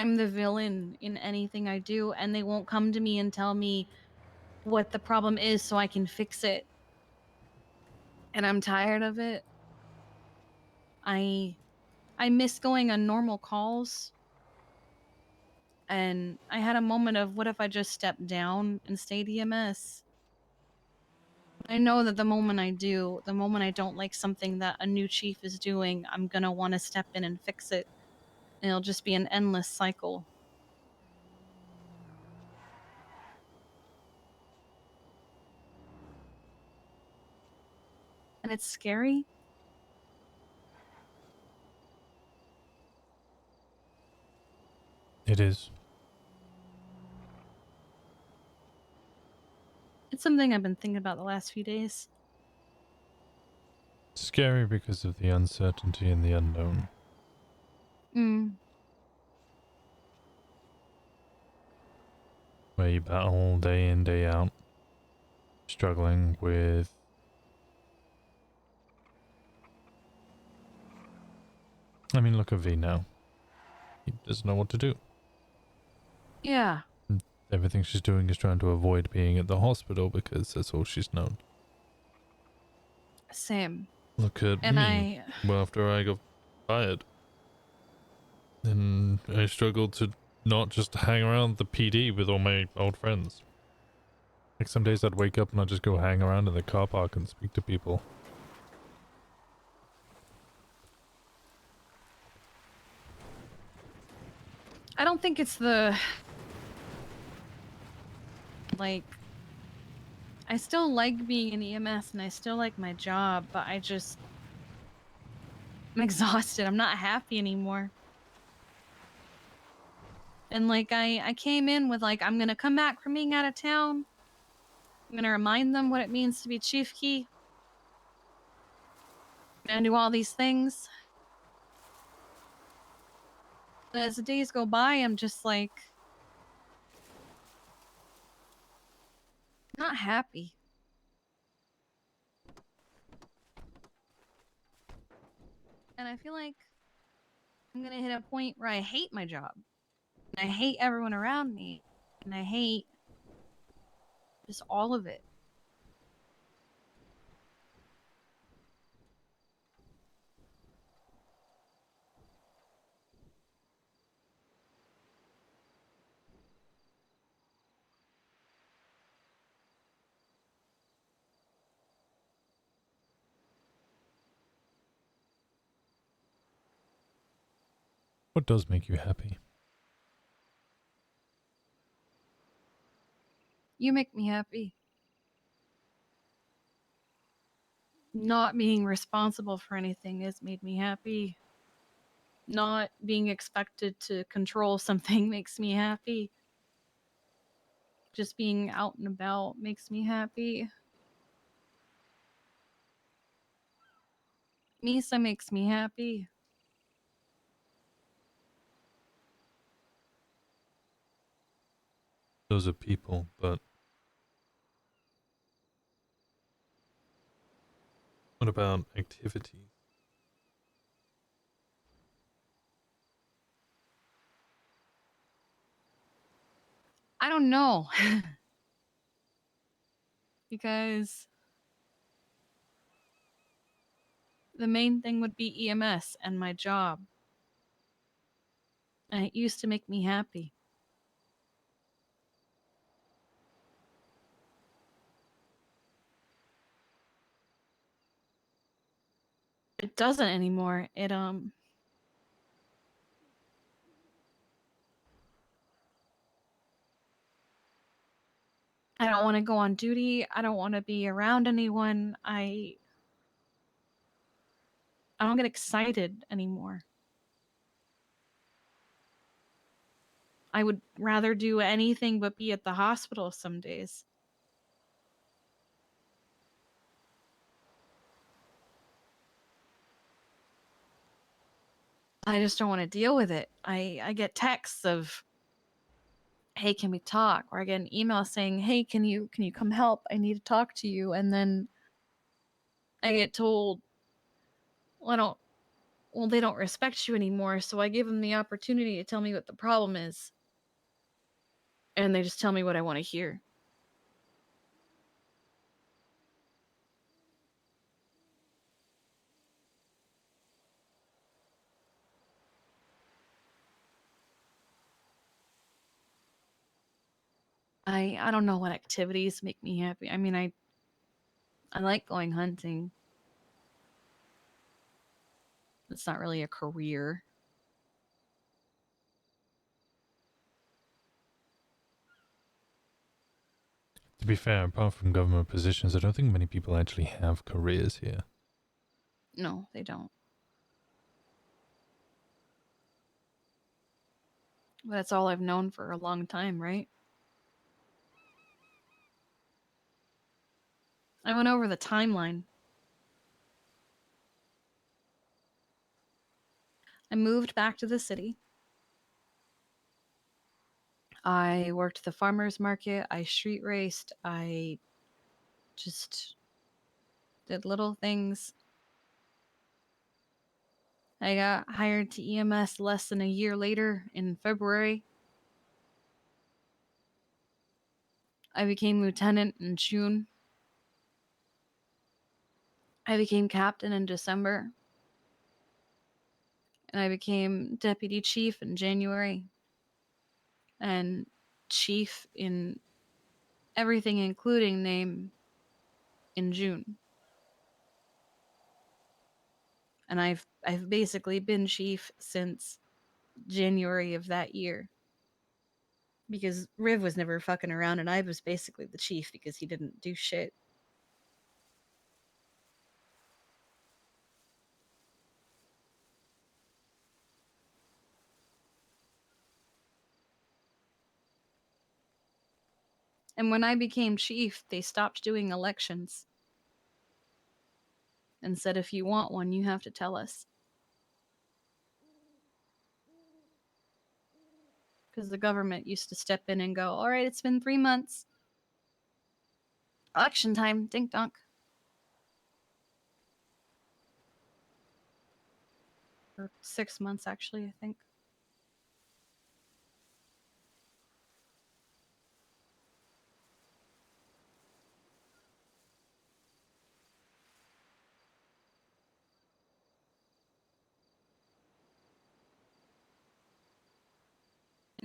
I'm the villain in anything I do, and they won't come to me and tell me what the problem is so I can fix it. And I'm tired of it. I I miss going on normal calls, and I had a moment of what if I just stepped down and stayed EMS? I know that the moment I do, the moment I don't like something that a new chief is doing, I'm gonna want to step in and fix it. And it'll just be an endless cycle. And it's scary. It is. It's something I've been thinking about the last few days. Scary because of the uncertainty and the unknown. Mm. Where you battle day in, day out, struggling with I mean, look at V now. He doesn't know what to do. Yeah. And everything she's doing is trying to avoid being at the hospital because that's all she's known. Same. Look at And me. Well, after I got fired, and I struggled to not just hang around the PD with all my old friends. Like some days I'd wake up and I'd just go hang around in the car park and speak to people. I don't think it's the like I still like being in EMS and I still like my job, but I'm exhausted. I'm not happy anymore. And like I came in with like I'm gonna come back from being out of town. I'm gonna remind them what it means to be Chief Key. I'm gonna do all these things. But as the days go by, I'm just like not happy. And I feel like I'm gonna hit a point where I hate my job. And I hate everyone around me. And I hate just all of it. What does make you happy? You make me happy. Not being responsible for anything has made me happy. Not being expected to control something makes me happy. Just being out and about makes me happy. Misa makes me happy. Those are people, but what about activities? I don't know. Because the main thing would be EMS and my job. And it used to make me happy. It doesn't anymore. I don't want to go on duty. I don't want to be around anyone. I don't get excited anymore. I would rather do anything but be at the hospital some days. I just don't want to deal with it. I get texts of, "Hey, can we talk?" Or I get an email saying, "Hey, can you come help? I need to talk to you." And then I get told, "Well, well, they don't respect you anymore, so I give them the opportunity to tell me what the problem is. And they just tell me what I want to hear. I don't know what activities make me happy. I mean, I like going hunting. It's not really a career. To be fair, apart from government positions, I don't think many people actually have careers here. No, they don't. But that's all I've known for a long time, right? I went over the timeline. I moved back to the city. I worked the farmer's market. I street raced. I just did little things. I got hired to EMS less than a year later in February. I became lieutenant in June. I became captain in December. And I became deputy chief in January. And chief in everything, including name, in June. And I've basically been chief since January of that year. Because Riv was never fucking around and I was basically the chief because he didn't do shit. And when I became chief, they stopped doing elections and said if you want one, you have to tell us. Because the government used to step in and go, all right, it's been 3 months. Election time, dink donk. Or 6 months, actually, I think.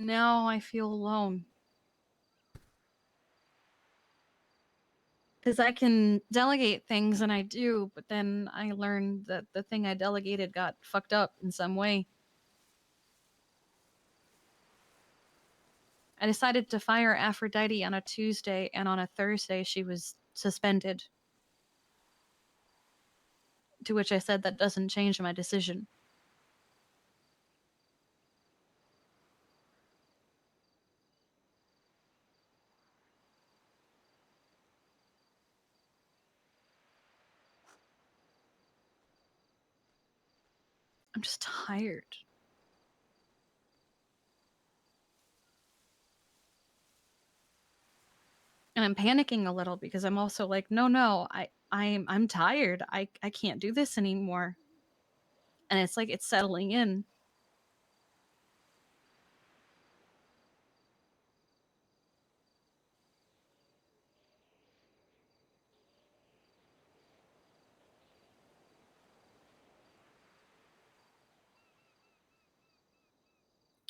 Now I feel alone. Because I can delegate things and I do, but then I learned that the thing I delegated got fucked up in some way. I decided to fire Aphrodite on a Tuesday, and on a Thursday she was suspended. To which I said that doesn't change my decision. I'm just tired. And I'm panicking a little because I'm also like, no, I'm tired. I can't do this anymore. And it's like it's settling in.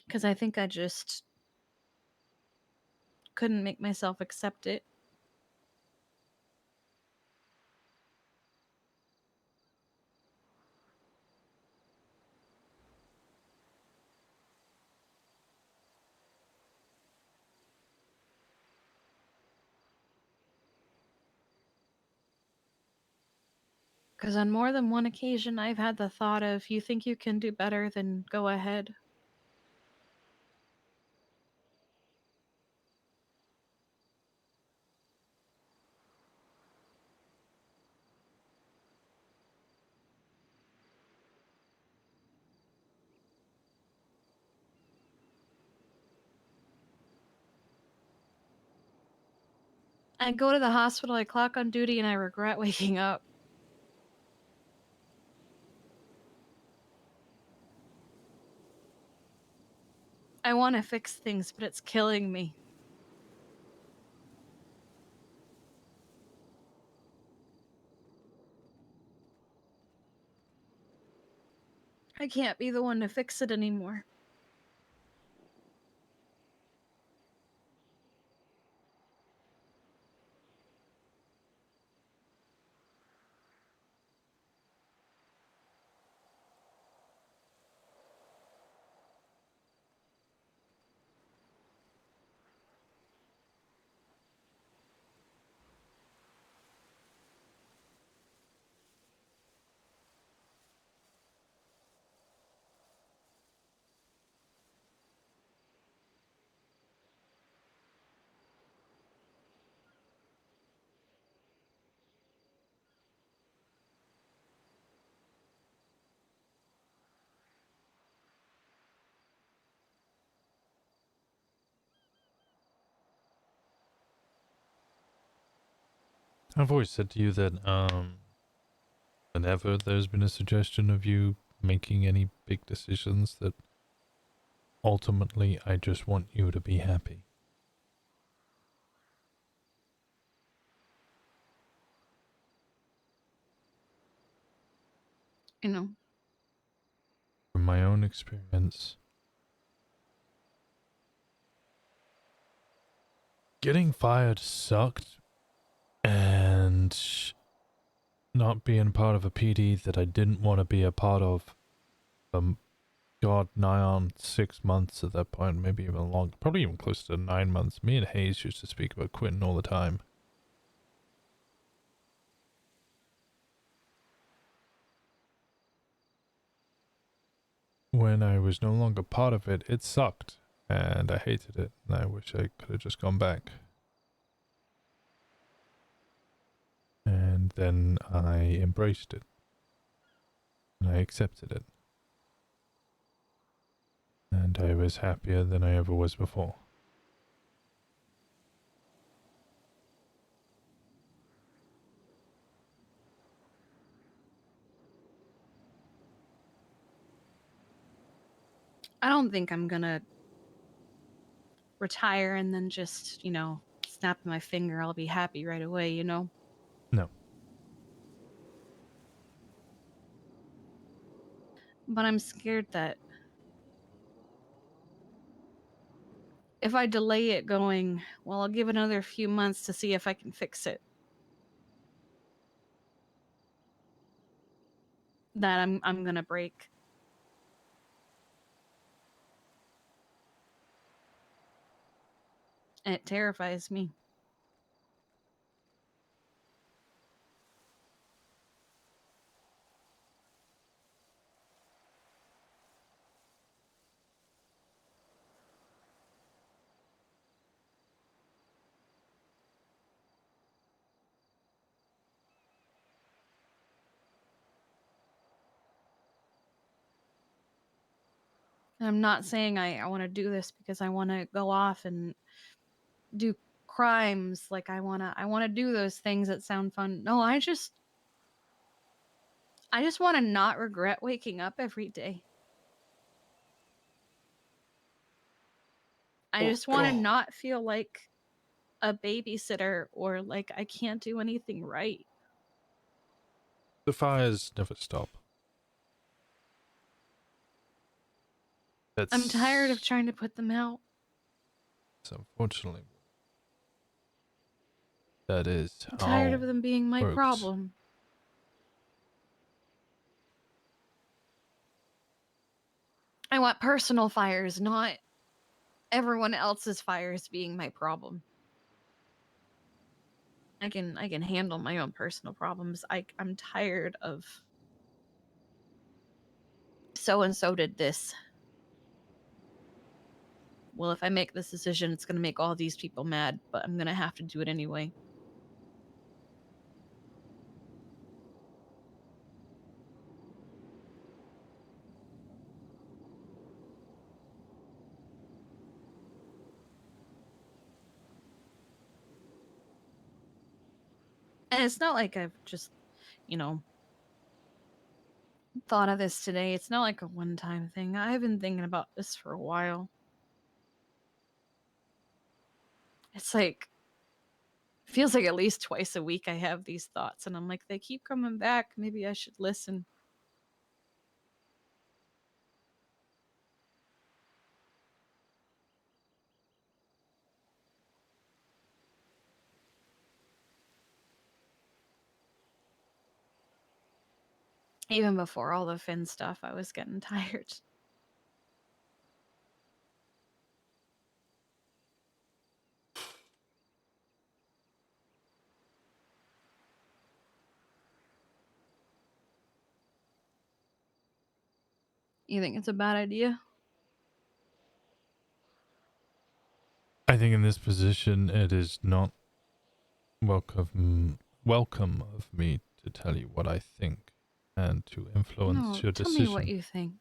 Because I think I just couldn't make myself accept it. Because on more than one occasion, I've had the thought of, you think you can do better, then go ahead. I go to the hospital, I clock on duty, and I regret waking up. I want to fix things, but it's killing me. I can't be the one to fix it anymore. I've always said to you that whenever there's been a suggestion of you making any big decisions, that ultimately I just want you to be happy. You know, From my own experience, getting fired sucked, and not being part of a PD that I didn't want to be a part of, God, nigh on 6 months at that point, maybe even longer, probably even close to 9 months. Me and Hayes used to speak about quitting all the time. When I was no longer part of it, it sucked, and I hated it, and I wish I could have just gone back. And then I embraced it, and I accepted it, and I was happier than I ever was before. I don't think I'm gonna retire and then just, snap my finger, I'll be happy right away, you know? No. But I'm scared that if I delay it going, well, I'll give it another few months to see if I can fix it. That I'm gonna break. And it terrifies me. And I'm not saying I want to do this because I want to go off and do crimes. Like I wanna do those things that sound fun. No, I just want to not regret waking up every day. I Oh, just want to God. not feel like a babysitter or like I can't do anything right. The fires never stop. I'm tired of That's trying to put them out. unfortunately that is I'm tired of how them being it my works. problem. I want personal fires, not everyone else's fires being my problem. I can handle my own personal problems. I'm tired of so and so did this. Well, if I make this decision, it's going to make all these people mad, but I'm going to have to do it anyway. And it's not like I've just, you know, thought of this today. It's not like a one time thing. I've been thinking about this for a while. It's like, feels like at least twice a week I have these thoughts, and I'm like, they keep coming back. Maybe I should listen. Even before all the Finn stuff, I was getting tired. You think it's a bad idea? I think in this position it is not welcome of me to tell you what I think and to influence No, your tell me what decision. you think.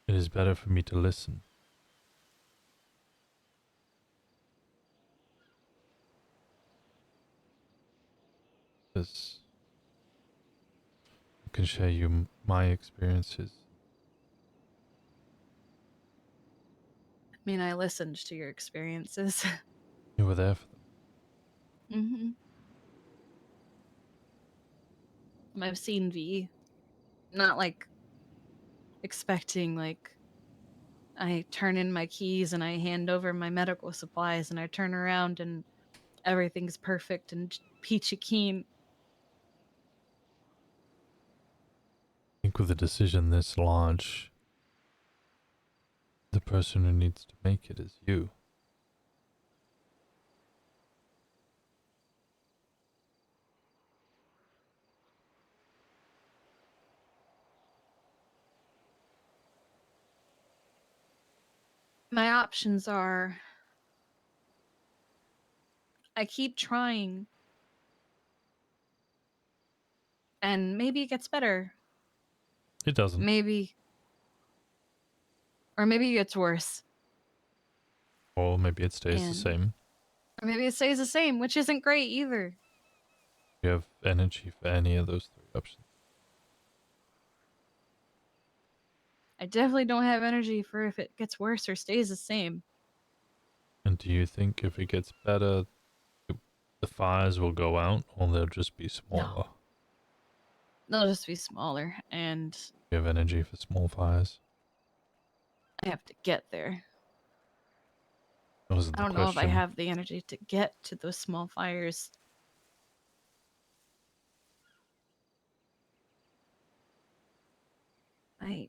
It is better for me to listen. Because I can share you my experiences. I mean, I listened to your experiences. You were there for them. Mm-hmm. I've seen V. Not like expecting, like, I turn in my keys and I hand over my medical supplies and I turn around and everything's perfect and peachy keen. I think with a decision this large, the person who needs to make it is you. My options are I keep trying and maybe it gets better. It doesn't. Maybe, or maybe it gets worse. Or maybe it stays the And, same. or maybe it stays the same, which isn't great either. You have energy for any of those three options. I definitely don't have energy for if it gets worse or stays the same. And do you think if it gets better, the fires will go out or they'll just be No, smaller? they'll just be smaller and You have energy for small fires? I have to get there. That wasn't I the don't know if I question. have the energy to get to those small fires. I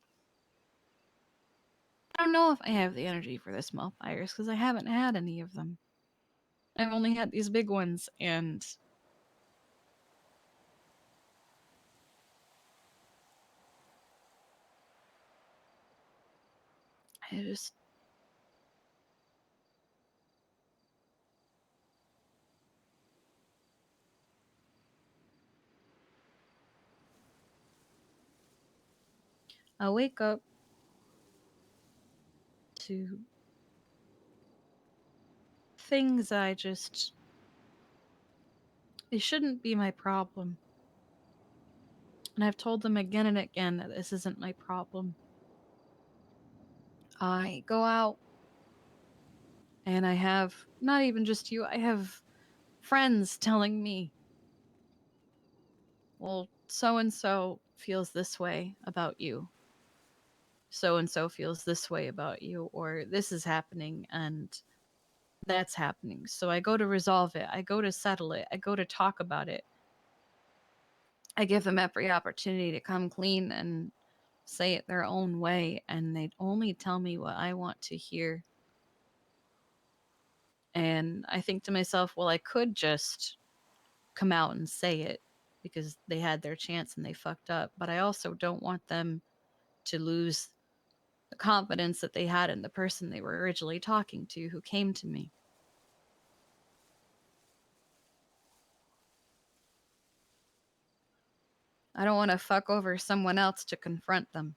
I don't know if I have the energy for the small fires because I haven't had any of them. I've only had these big ones, and I just I wake up to things I just they shouldn't be my problem. And I've told them again and again that this isn't my problem. I go out and I have not even just you, I have friends telling me, well, so and so feels this way about you. So and so feels this way about you, or this is happening and that's happening. So I go to resolve it. I go to settle it. I go to talk about it. I give them every opportunity to come clean and say it their own way, and they only tell me what I want to hear. And I think to myself, well, I could just come out and say it because they had their chance and they fucked up. But I also don't want them to lose the confidence that they had in the person they were originally talking to who came to me. I don't want to fuck over someone else to confront them.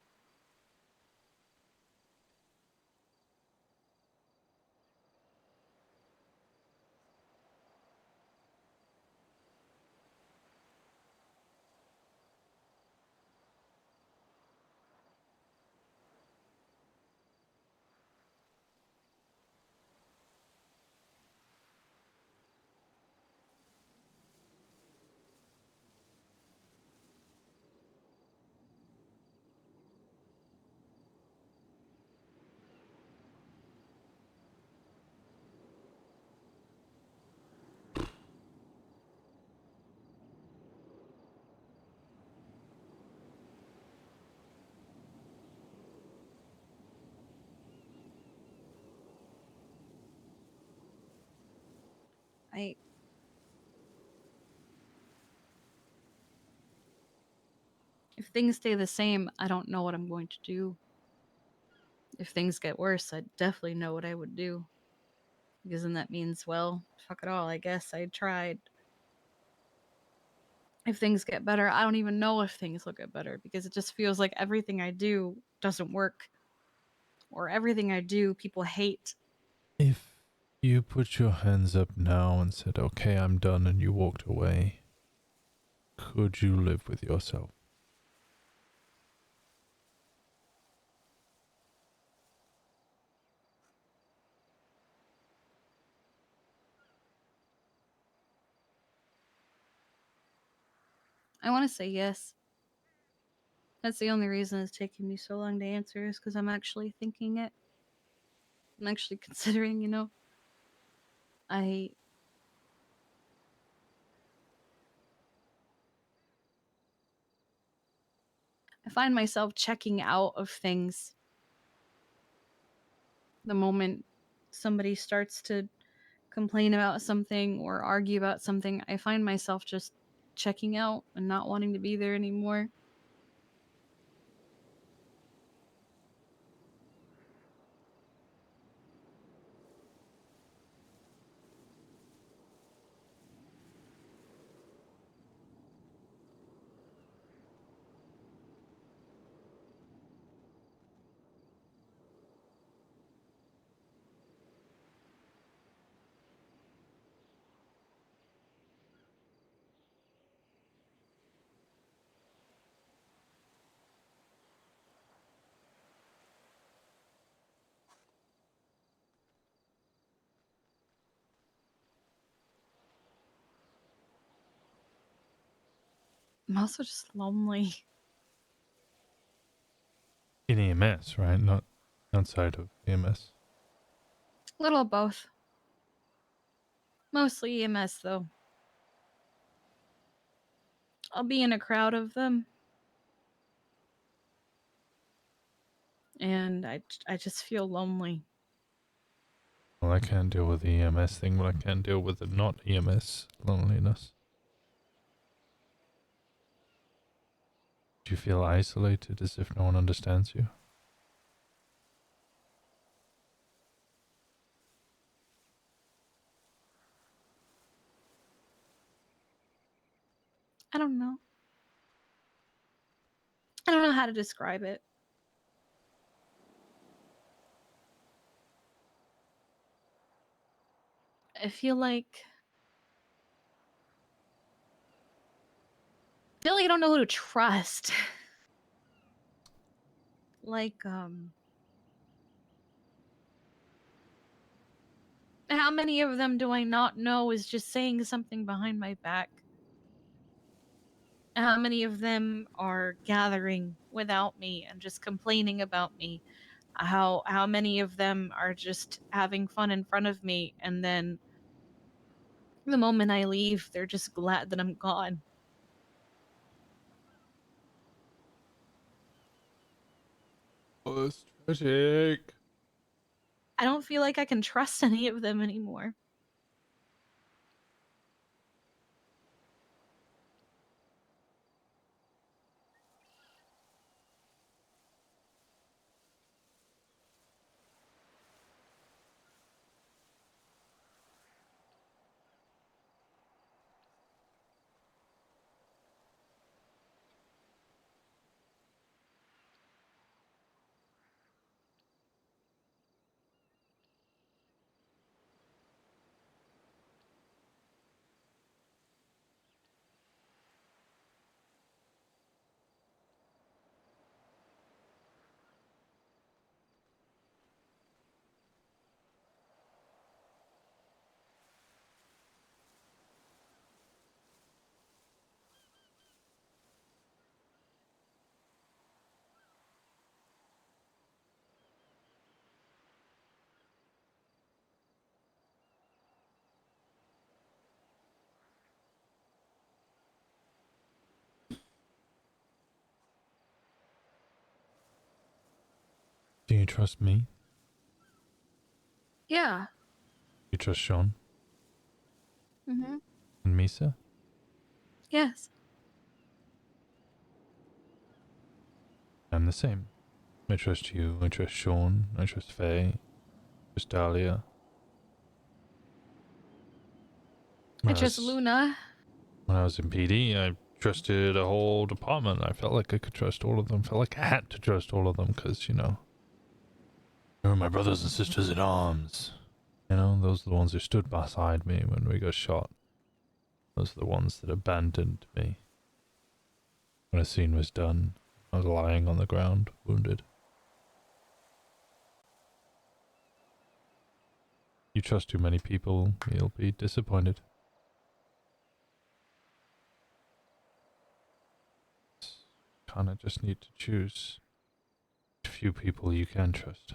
I If things stay the same, I don't know what I'm going to do. If things get worse, I definitely know what I would do. Because then that means, well, fuck it all, I guess I tried. If things get better, I don't even know if things will get better because it just feels like everything I do doesn't work. Or everything I do, people hate. If you put your hands up now and said, okay, I'm done, and you walked away, could you live with yourself? I want to say yes. That's the only reason it's taking me so long to answer is because I'm actually thinking it. I'm actually considering, I I find myself checking out of things the moment somebody starts to complain about something or argue about something. I find myself just checking out and not wanting to be there anymore. I'm also just lonely. In EMS, right? Not outside of EMS. Little of both. Mostly EMS though. I'll be in a crowd of them and I just feel lonely. Well, I can't deal with the EMS thing, but I can deal with the not EMS loneliness. Do you feel isolated as if no one understands you? I don't know. I don't know how to describe it. I feel like I don't know who to trust. like how many of them do I not know is just saying something behind my back? How many of them are gathering without me and just complaining about me? How many of them are just having fun in front of me and then the moment I leave, they're just glad that I'm gone. Oh, that's tragic. I don't feel like I can trust any of them anymore. Do you trust me? Yeah. You trust Sean? Mm-hmm. And Misa? Yes. I'm the same. I trust you, I trust Sean, I trust Faye, I trust Dahlia. I When I trust was Luna. when I was in PD, I trusted a whole department. I felt like I could trust all of them. Felt like I had to trust all of them because, they were my brothers and sisters in arms. Those are the ones who stood beside me when we got shot. Those are the ones that abandoned me when a scene was done. I was lying on the ground, wounded. You trust too many people, you'll be disappointed. Kinda just need to choose a few people you can trust.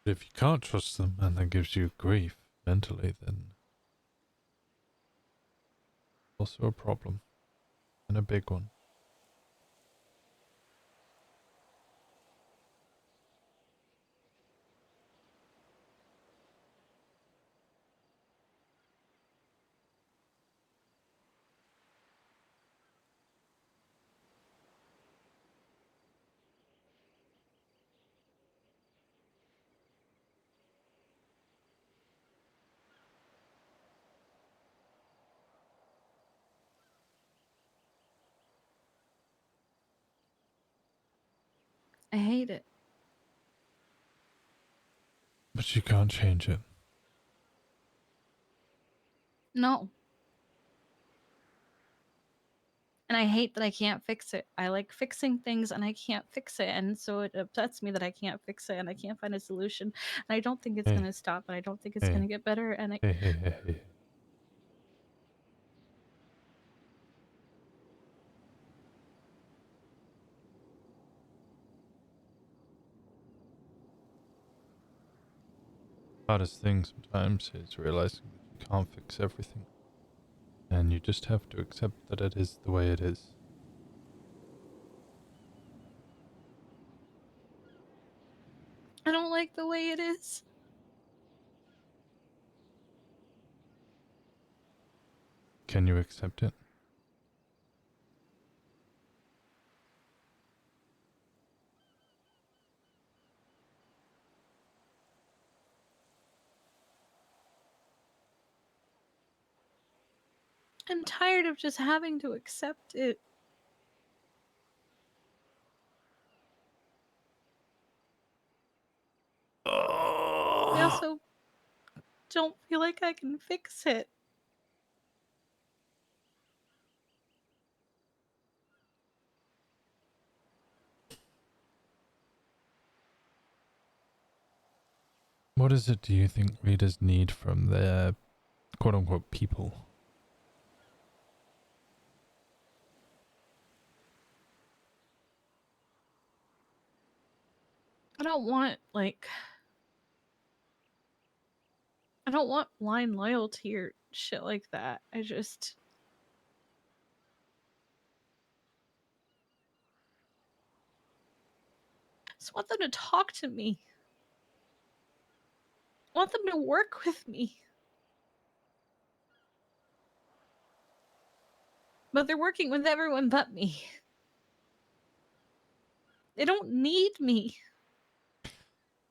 But if you can't trust them and that gives you grief mentally, then also a problem. And a big one. I hate it. But you can't change it. No. And I hate that I can't fix it. I like fixing things and I can't fix it. And so it upsets me that I can't fix it and I can't find a solution. And I don't think it's going Hey, to stop, and I don't think it's going hey, to get better. And I, hey, hey, hey, hey. Hardest thing sometimes is realizing that you can't fix everything. And you just have to accept that it is the way it is. I don't like the way it is. Can you accept it? I'm tired of just having to accept it. I also don't feel like I can fix it. What is it do you think readers need from their quote unquote people? I don't want, like, I don't want blind loyalty or shit like that. I just want them to talk to me. I want them to work with me. But they're working with everyone but me. They don't need me.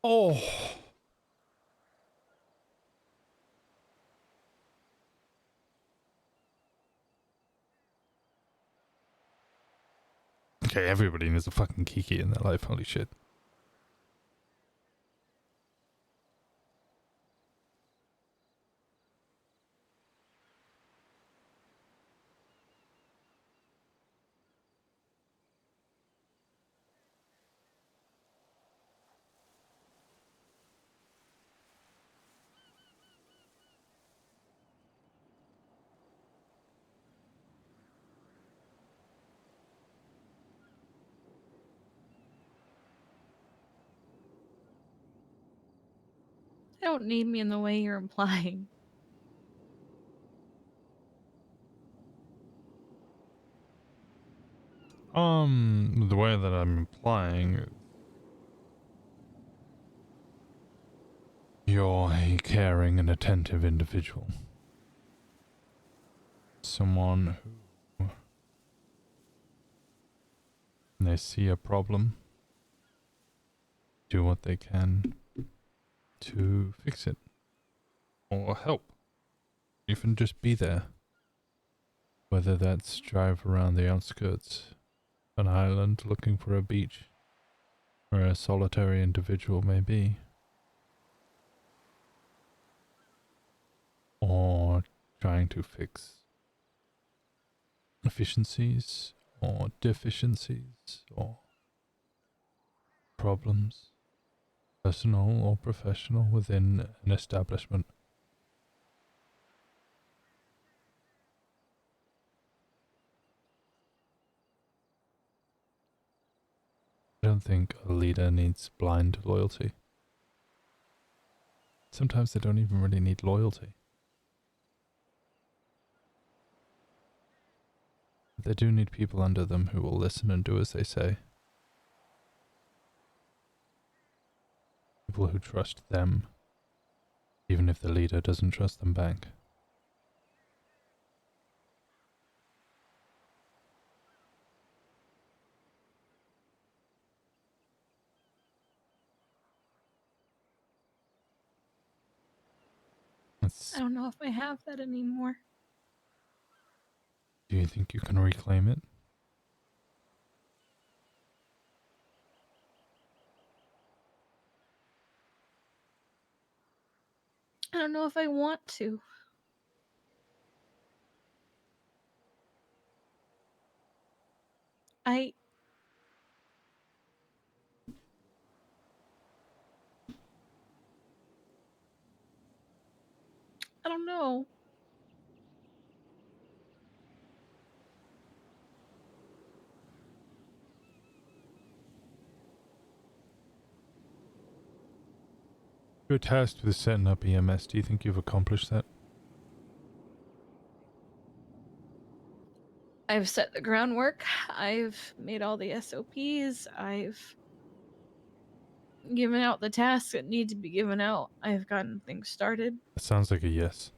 Oh. Okay, everybody needs a fucking Kiki in their life, holy shit. They don't need me in the way you're implying. The way that I'm implying, you're a caring and attentive individual. Someone who, when they see a problem, do what they can to fix it or help, even just be there. Whether that's drive around the outskirts of an island looking for a beach, where a solitary individual may be, or trying to fix efficiencies or deficiencies or problems, personal or professional, within an establishment. I don't think a leader needs blind loyalty. Sometimes they don't even really need loyalty. But they do need people under them who will listen and do as they say. People who trust them, even if the leader doesn't trust them back. I don't know if I have that anymore. Do you think you can reclaim it? I don't know if I want to. I don't know. You're tasked with setting up EMS. Do you think you've accomplished that? I've set the groundwork. I've made all the SOPs. I've given out the tasks that need to be given out. I've gotten things started. That sounds like a yes.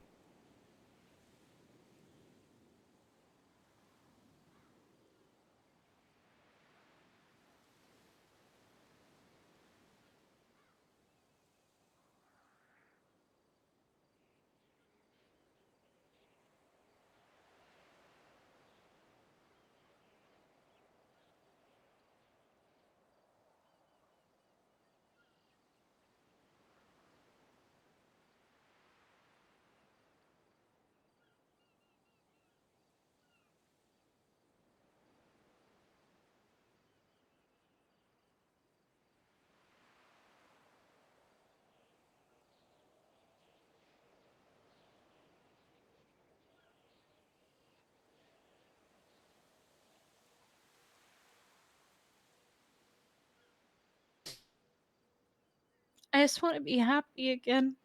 I just want to be happy again.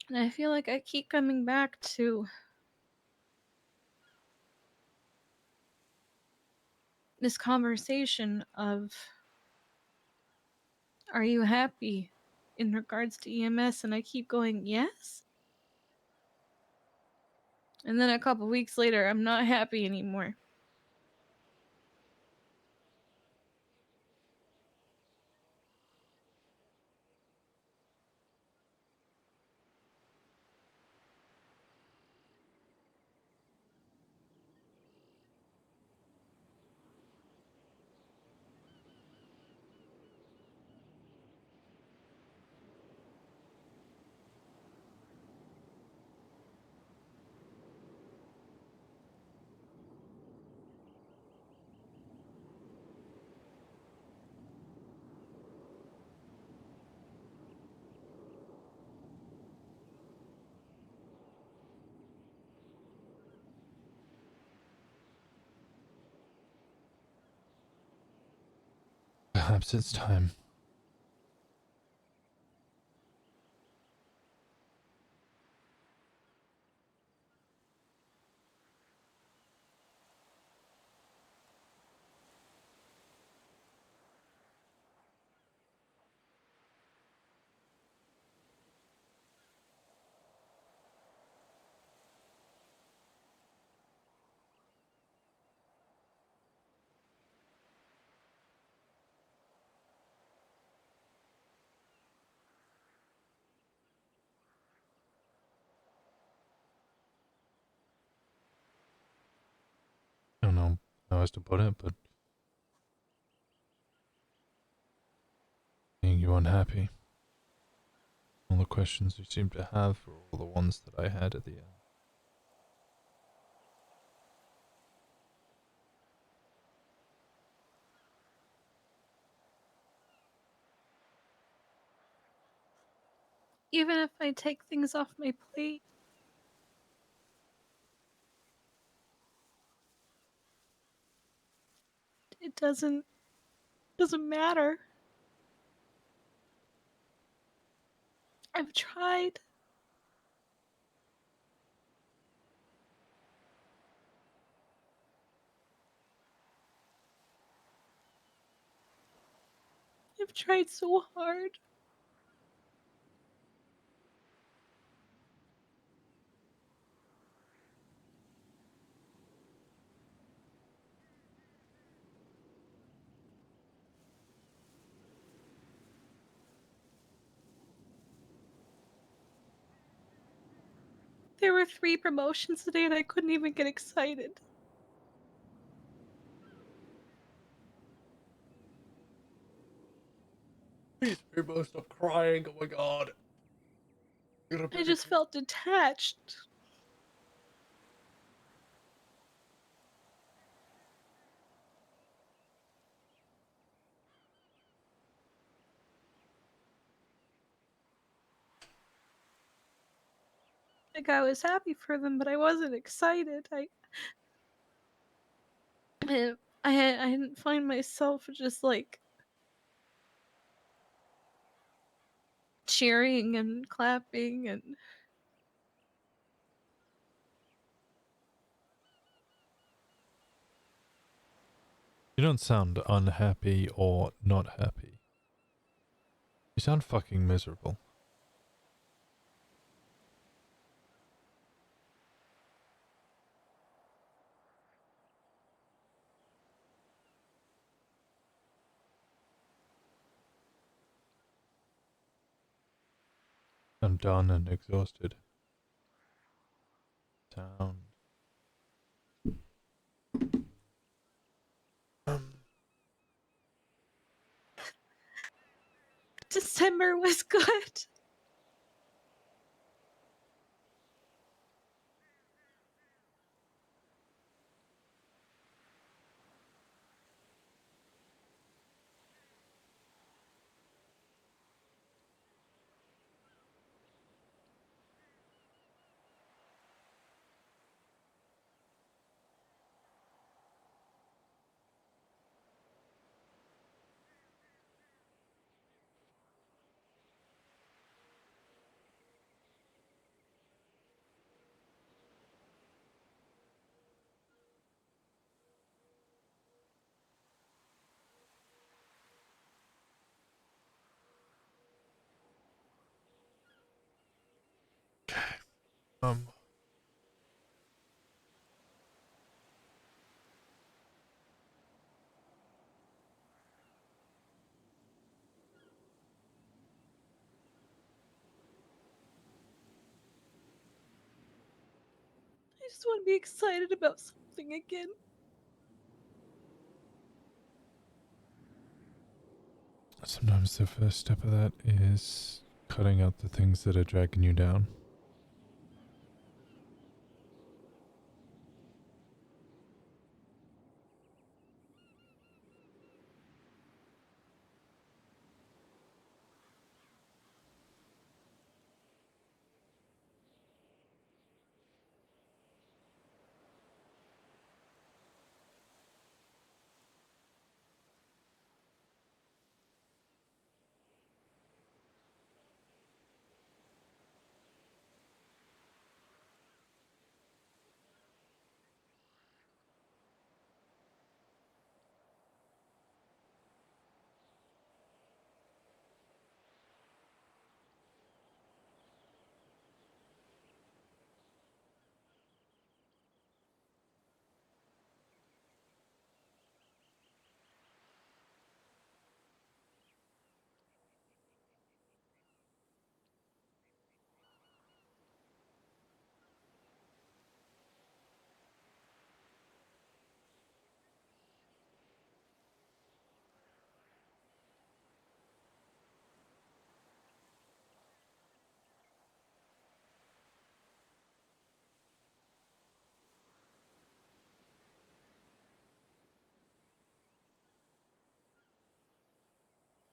And I feel like I keep coming back to this conversation of, are you happy in regards to EMS? And I keep going, yes. And then a couple weeks later, I'm not happy anymore. Perhaps it's time. I don't know how else to put it, but being you unhappy. All the questions you seem to have are all the ones that I had at the end. Even if I take things off my plate, it doesn't matter. I've tried. I've tried so hard. There were 3 promotions today and I couldn't even get excited. Please, people, stop crying. Oh my god. You're gonna I bring me just felt detached. Like I was happy for them, but I wasn't excited. I didn't find myself just like cheering and clapping and You don't sound unhappy or not happy. You sound fucking miserable. I'm done and exhausted. Sound. December was good. Um, I just want to be excited about something again. Sometimes the first step of that is cutting out the things that are dragging you down.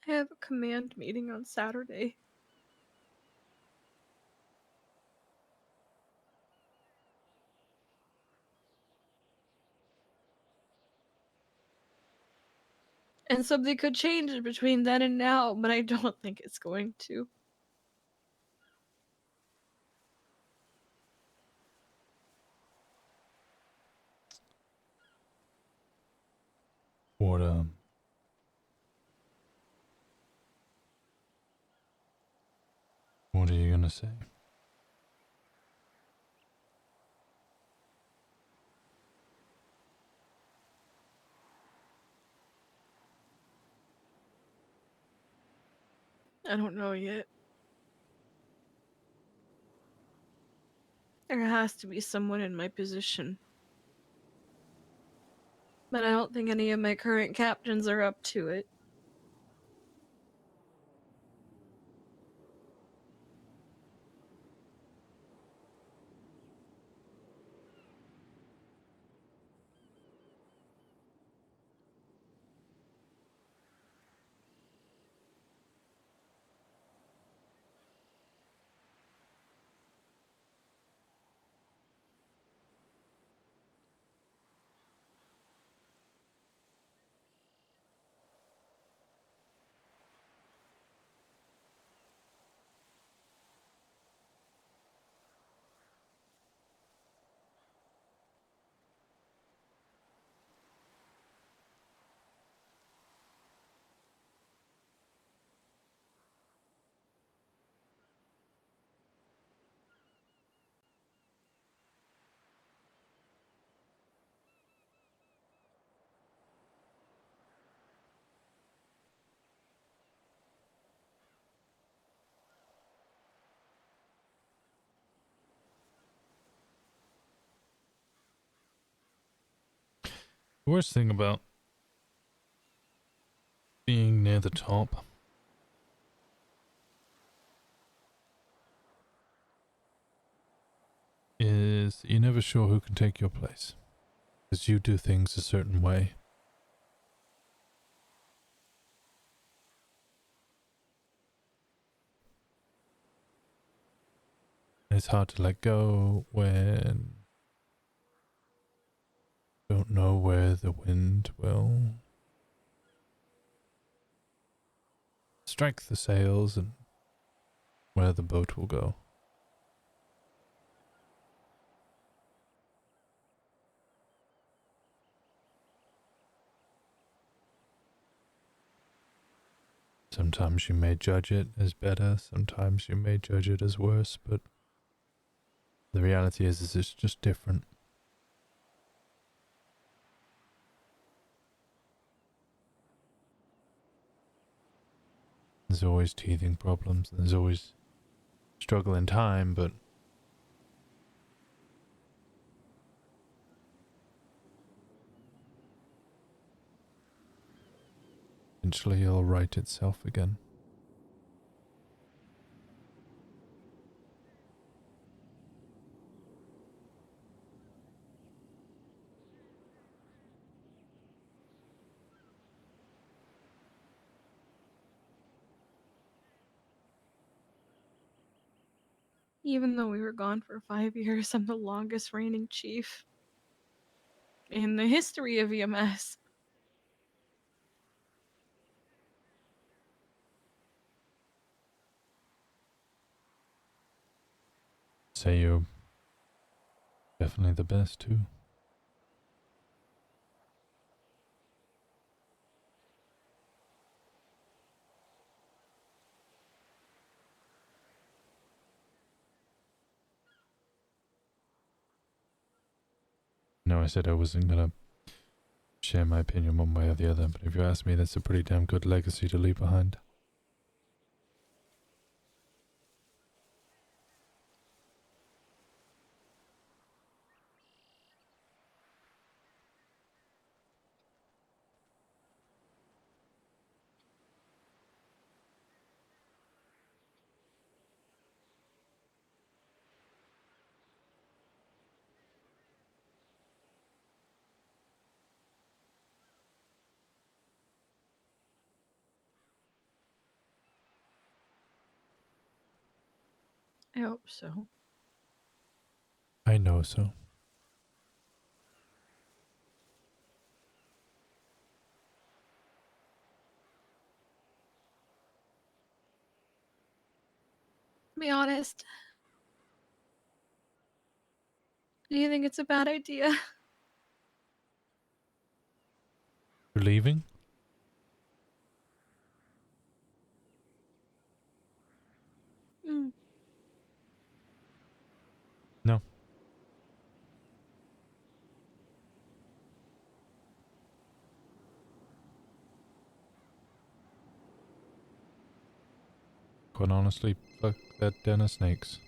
I have a command meeting on Saturday. And something could change between then and now, but I don't think it's going to. What what are you gonna say? I don't know yet. There has to be someone in my position. But I don't think any of my current captains are up to it. The worst thing about being near the top is you're never sure who can take your place. Because you do things a certain way. It's hard to let go when you don't know where the wind will strike the sails and where the boat will go. Sometimes you may judge it as better, sometimes you may judge it as worse, but the reality is it's just different. There's always teething problems, there's always struggle in time, but eventually it'll right itself again. Even though we were gone for 5 years, I'm the longest reigning chief in the history of EMS. Say you're definitely the best too. No, I said I wasn't gonna share my opinion one way or the other, but if you ask me, that's a pretty damn good legacy to leave behind. I hope so. I know so. To be honest, do you think it's a bad idea? You're leaving? Mm. No. Quite honestly, fuck that den of snakes.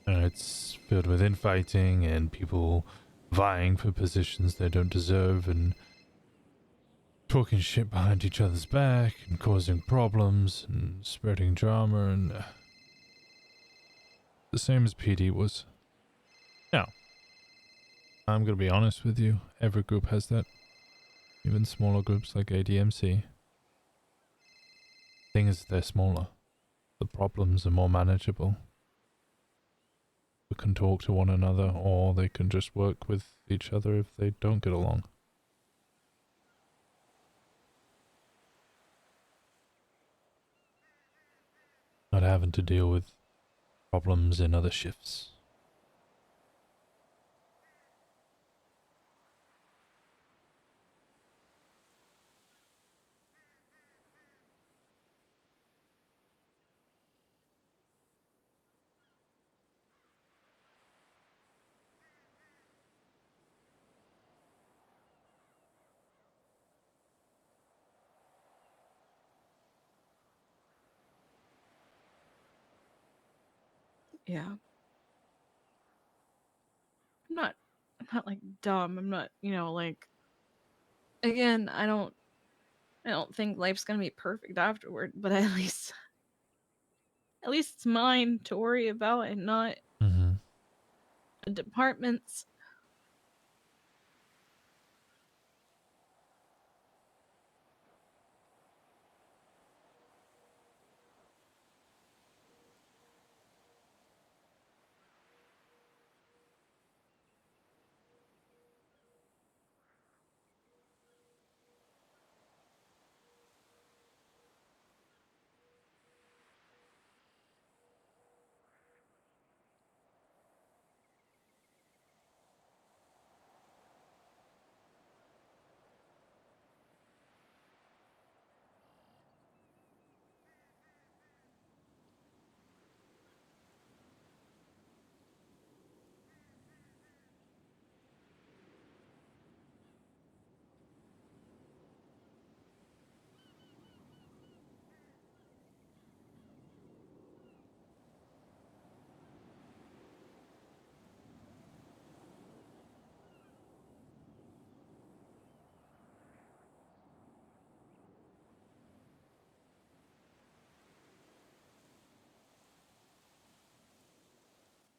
It's filled with infighting and people vying for positions they don't deserve and talking shit behind each other's back and causing problems and spreading drama and the same as PD was. Now, I'm gonna be honest with you, every group has that. Even smaller groups like ADMC. Thing is, they're smaller. The problems are more manageable. They can talk to one another or they can just work with each other if they don't get along. Not having to deal with problems in other shifts. Yeah. I'm not like dumb. I'm not, like again, I don't think life's gonna be perfect afterward, but at least it's mine to worry about and not Mm-hmm. the department's.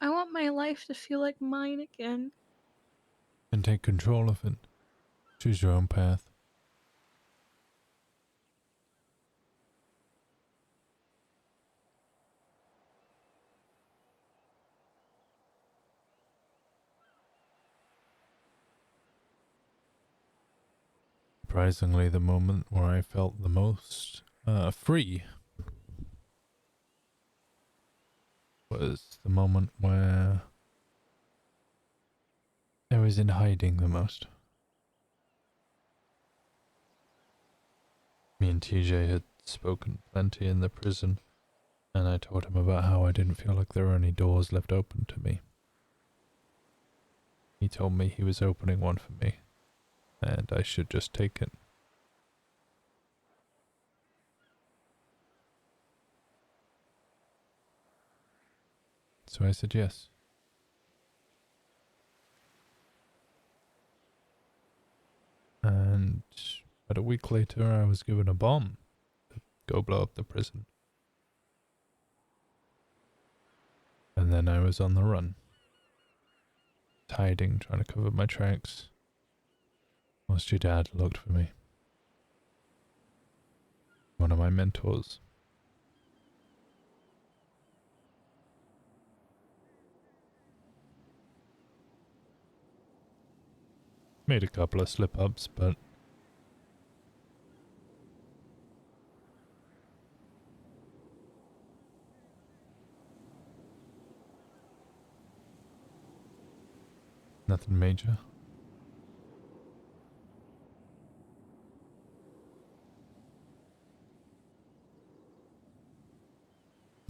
I want my life to feel like mine again. And take control of it. Choose your own path. Surprisingly, the moment where I felt the most free was the moment where I was in hiding the most. Me and TJ had spoken plenty in the prison, and I told him about how I didn't feel like there were any doors left open to me. He told me he was opening one for me, and I should just take it. So I said yes. And about a week later, I was given a bomb to go blow up the prison. And then I was on the run, hiding, trying to cover my tracks. Whilst your dad looked for me. One of my mentors. Made a couple of slip-ups, but nothing major.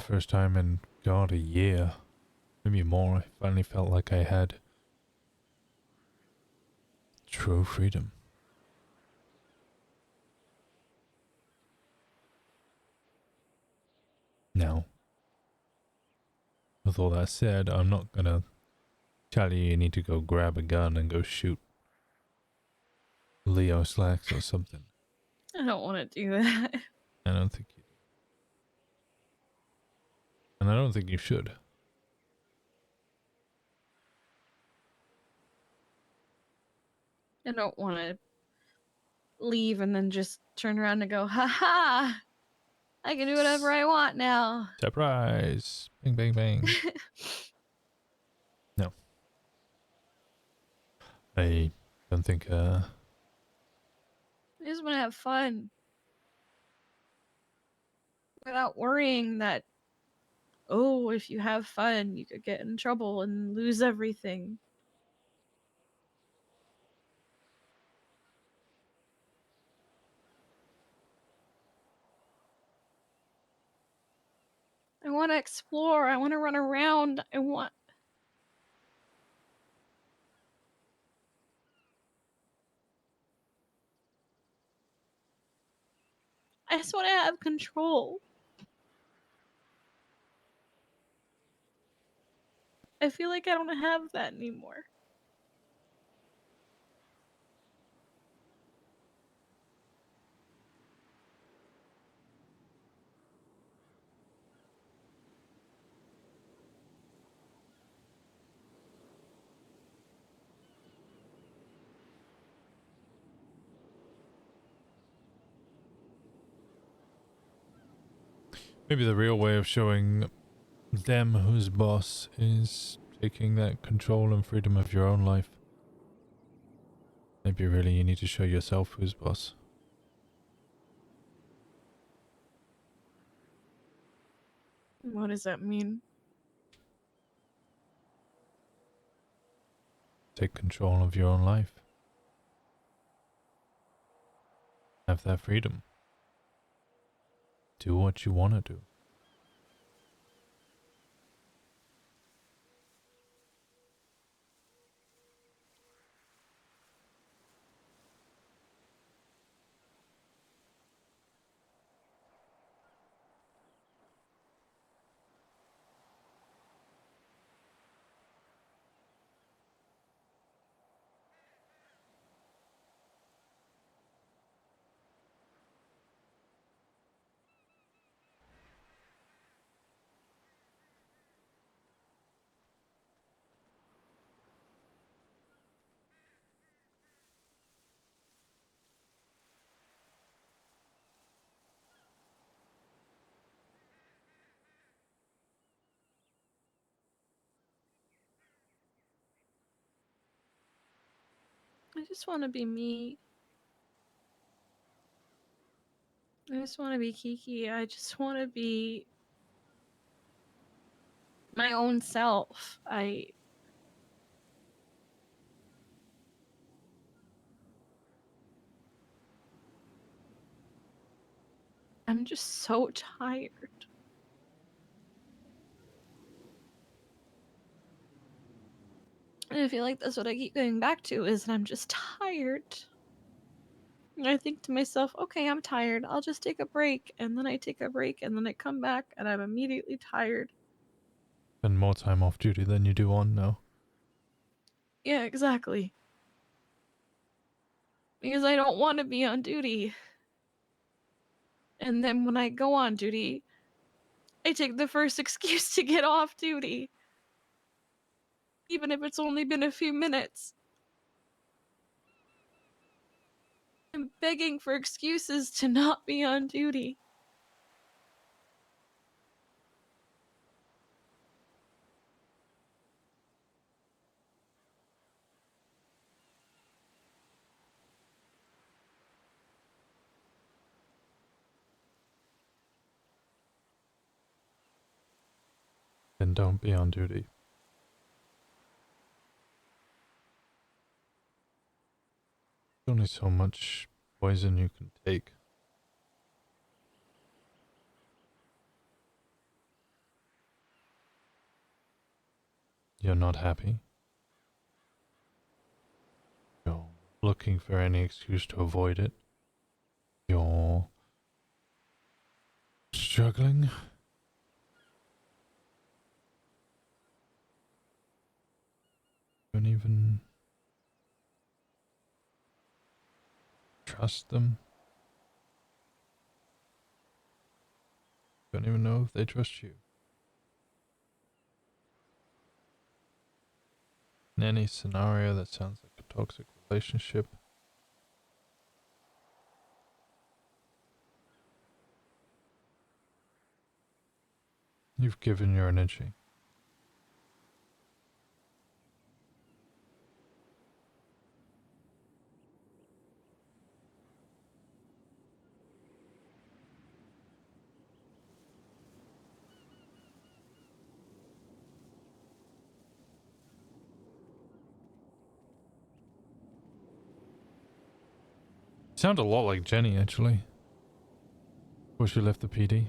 First time in, God, a year. Maybe more. I finally felt like I had true freedom. Now, with all that said, I'm not gonna tell you need to go grab a gun and go shoot Leo Slacks or something. I don't want to do that. I don't think you do. And I don't think you should. I don't want to leave and then just turn around and go, ha ha! I can do whatever I want now. Surprise! Bang, bang, bang. No. I don't think, I just want to have fun without worrying that, oh, if you have fun, you could get in trouble and lose everything. I want to explore. I want to run around. I just want to have control. I feel like I don't have that anymore. maybe the real way of showing them who's boss is taking that control and freedom of your own life. Maybe really you need to show yourself who's boss. What does that mean? Take control of your own life. Have that freedom. Do what you want to do. I just want to be me. I just want to be Kiki. I just want to be my own self. I'm just so tired. And I feel like that's what I keep going back to is that I'm just tired. And I think to myself, okay, I'm tired. I'll just take a break. And then I take a break and then I come back and I'm immediately tired. Spend more time off duty than you do on now. Yeah, exactly. Because I don't want to be on duty. And then when I go on duty, I take the first excuse to get off duty. Even if it's only been a few minutes. I'm begging for excuses to not be on duty. then don't be on duty. There's only so much poison you can take. You're not happy. You're looking for any excuse to avoid it. You're struggling. Don't even trust them. Don't even know if they trust you. In any scenario that sounds like a toxic relationship, you've given your energy. Sound a lot like Jenny, actually. Before she left the PD.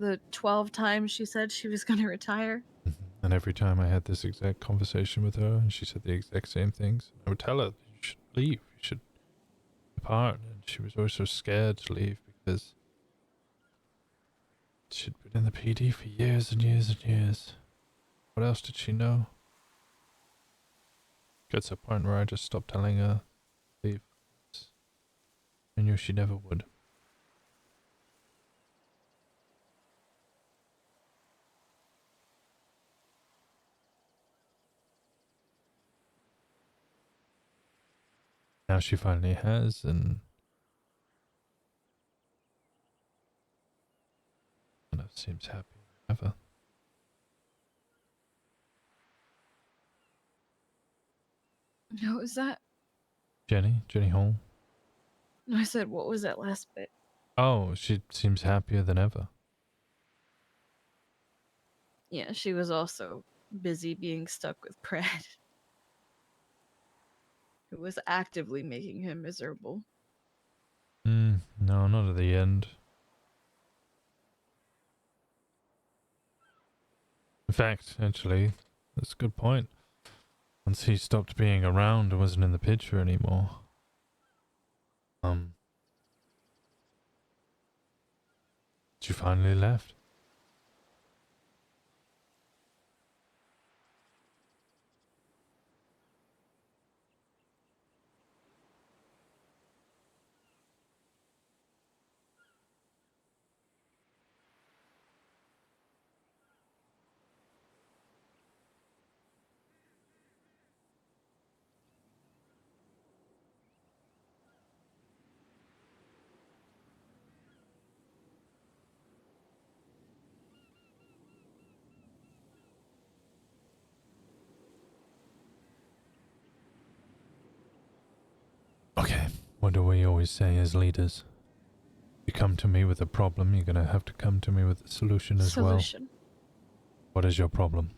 The 12 times she said she was going to retire. And every time I had this exact conversation with her, and she said the exact same things, I would tell her, you should leave, you should depart. And she was always so scared to leave because she'd been in the PD for years and years and years. What else did she know? Gets to a point where I just stopped telling her to leave. I knew she never would. Now she finally has, and kind of seems happy as ever. What was that? Jenny Hall. No, I said, what was that last bit? Oh, she seems happier than ever. Yeah, she was also busy being stuck with Brad, who was actively making him miserable. No, not at the end. In fact, actually, that's a good point. Once he stopped being around and wasn't in the picture anymore. She finally left. Okay, what do we always say as leaders? You come to me with a problem, you're gonna have to come to me with a solution as well. Solution. What is your problem?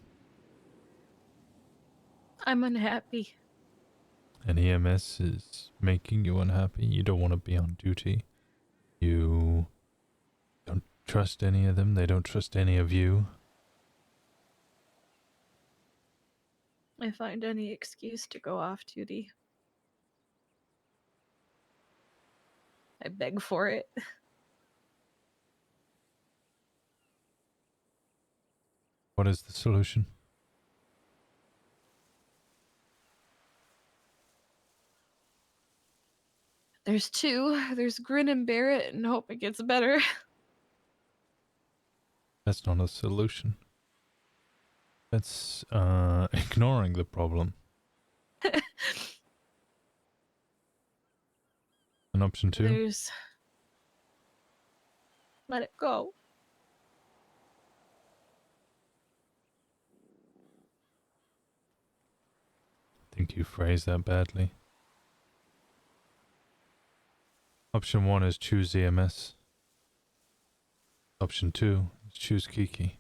I'm unhappy. And EMS is making you unhappy. You don't want to be on duty. You don't trust any of them. They don't trust any of you. I find any excuse to go off duty. I beg for it. What is the solution? There's two. There's grin and bear it and hope it gets better. That's not a solution. That's ignoring the problem. And option two? There's let it go. I think you phrased that badly. Option one is choose EMS. Option two is choose Kiki.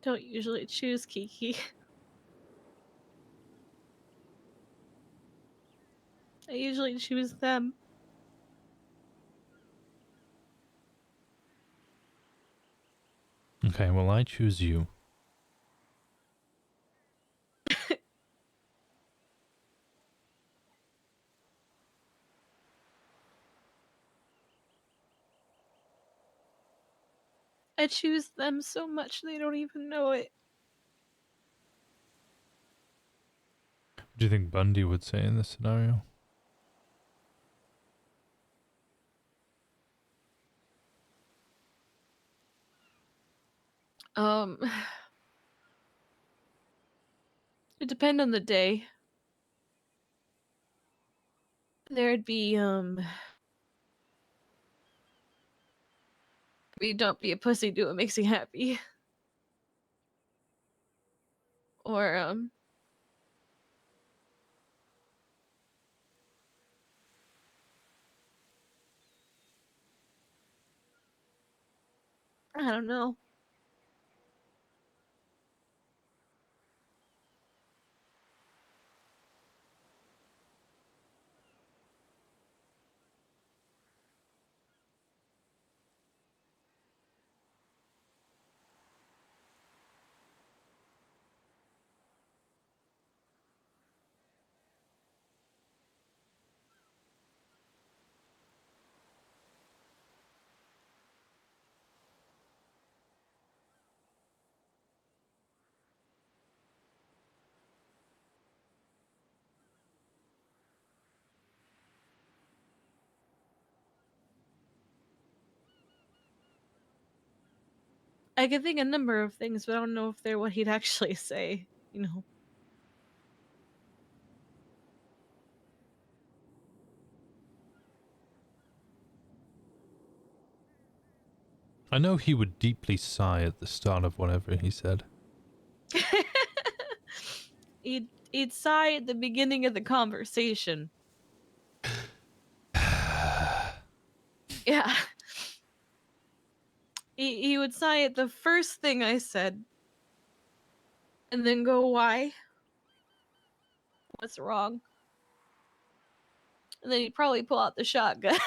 don't usually choose Kiki. I usually choose them. Okay, well, I choose you. I choose them so much they don't even know it. What do you think Bundy would say in this scenario? Um, it depends on the day. There'd be don't be a pussy, do what makes you happy. Or, I don't know. I could think a number of things, but I don't know if they're what he'd actually say, you know. I know he would deeply sigh at the start of whatever he said. He'd sigh at the beginning of the conversation. Yeah. He would sigh at the first thing I said. And then go, why? What's wrong? And then he'd probably pull out the shotgun.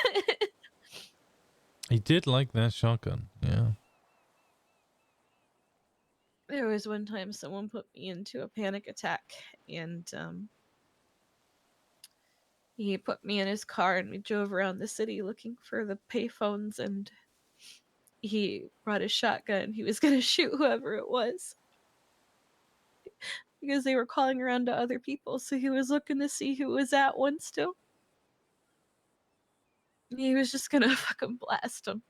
He did like that shotgun, yeah. There was one time someone put me into a panic attack, and he put me in his car and we drove around the city looking for the payphones, and he brought his shotgun. He was gonna shoot whoever it was because they were calling around to other people, so he was looking to see who was at one still. He was just gonna fucking blast him.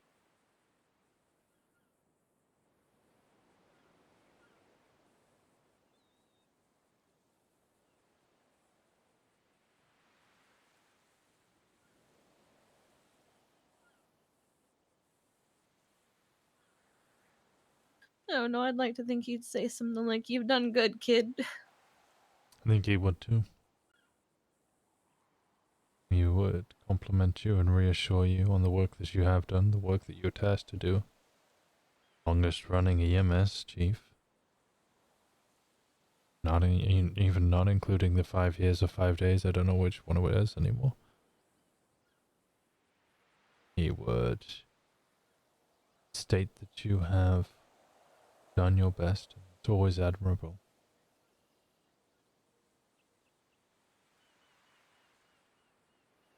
I don't know, I'd like to think he'd say something like, "You've done good, kid." I think he would too. He would compliment you and reassure you on the work that you have done, the work that you're tasked to do. Longest running EMS chief. Not even not including the 5 years or 5 days. I don't know which one it is anymore. He would state that you have done your best. It's always admirable.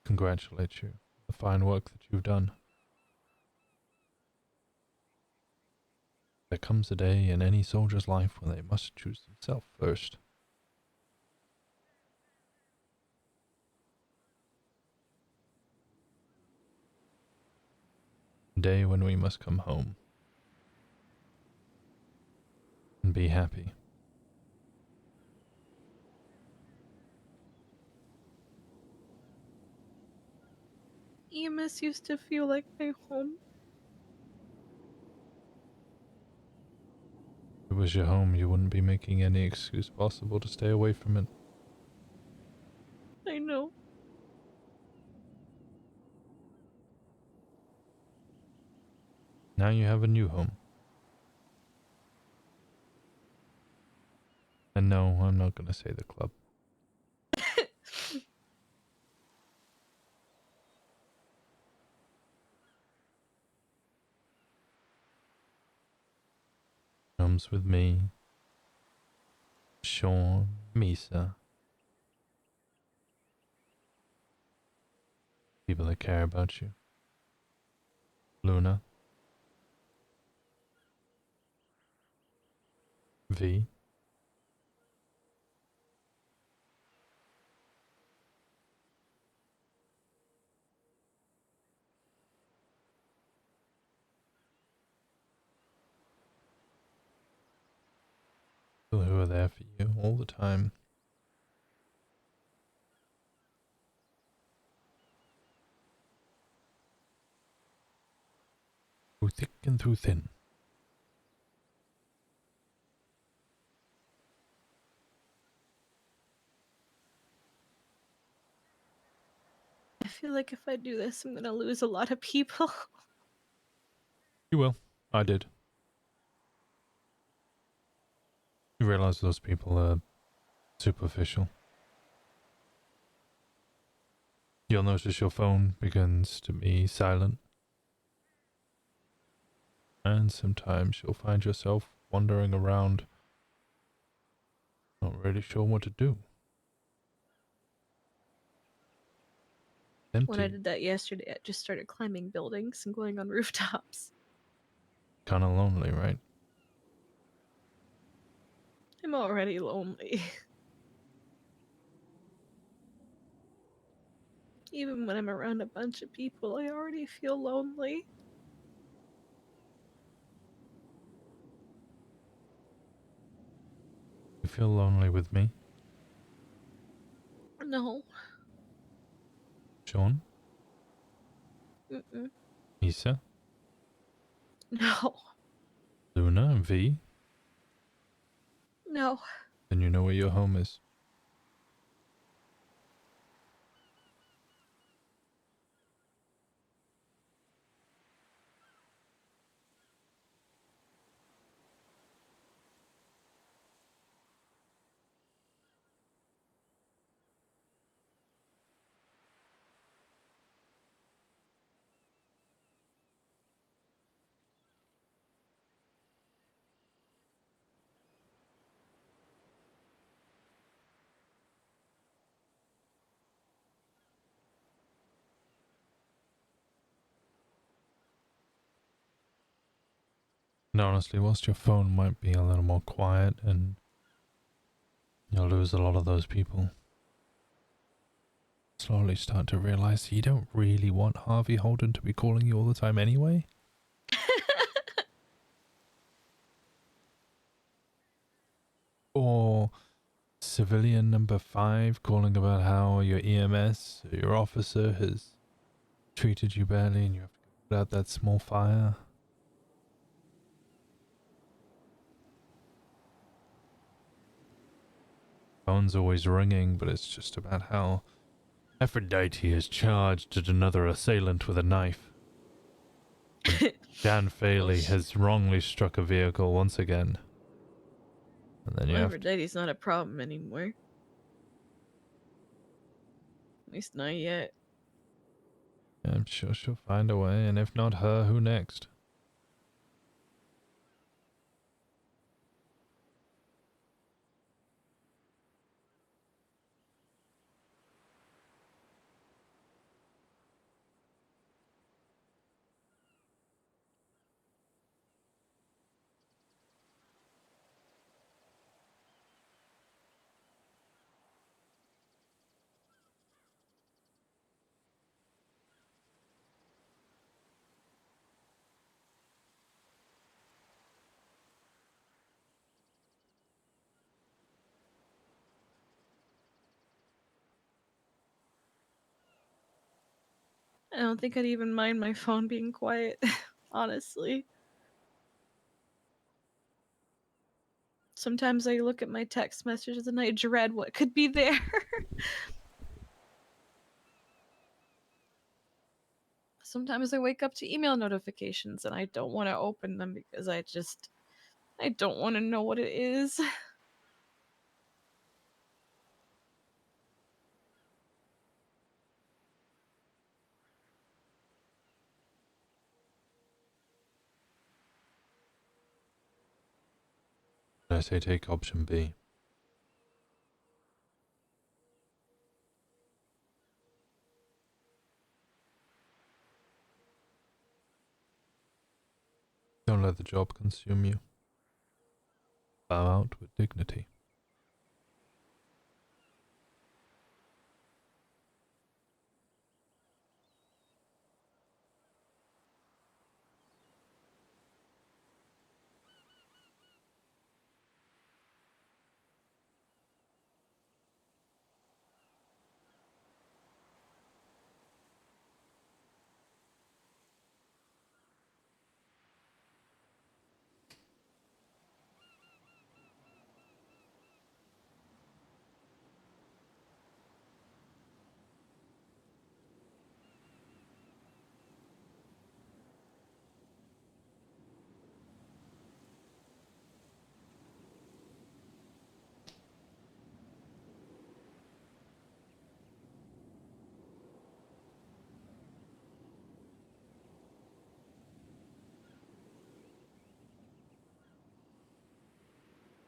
Congratulate you on the fine work that you've done. There comes a day in any soldier's life when they must choose themselves first. A day when we must come home and be happy. EMS used to feel like my home. If it was your home, you wouldn't be making any excuse possible to stay away from it. I know. Now you have a new home. And no, I'm not going to say the club. Comes with me, Sean, Misa, people that care about you, Luna, V, people who are there for you all the time. Through thick and through thin. I feel like if I do this, I'm gonna lose a lot of people. You will. I did. You realize those people are superficial. You'll notice your phone begins to be silent. And sometimes you'll find yourself wandering around, not really sure what to do. When I Empty. did that yesterday, I just started climbing buildings and going on rooftops. Kinda lonely, right? I'm already lonely. Even when I'm around a bunch of people, I already feel lonely. You feel lonely with me, No. Sean, Mm-mm. Isa, No. Luna, and V? No. Then you know where your home is. And honestly, whilst your phone might be a little more quiet and you'll lose a lot of those people, slowly start to realize you don't really want Harvey Holden to be calling you all the time anyway. Or civilian number 5 calling about how your EMS, your officer, has treated you badly and you have to put out that small fire. Phone's always ringing, but it's just about how Aphrodite has charged at another assailant with a knife. Dan Well, Faley has wrongly struck a vehicle once again. And then you have to... Aphrodite's not a problem anymore. At least not yet. I'm sure she'll find a way, and if not her, who next? I don't think I'd even mind my phone being quiet, honestly. Sometimes I look at my text messages and I dread what could be there. Sometimes I wake up to email notifications and I don't want to open them because I don't want to know what it is. I say take option B. Don't let the job consume you. Bow out with dignity.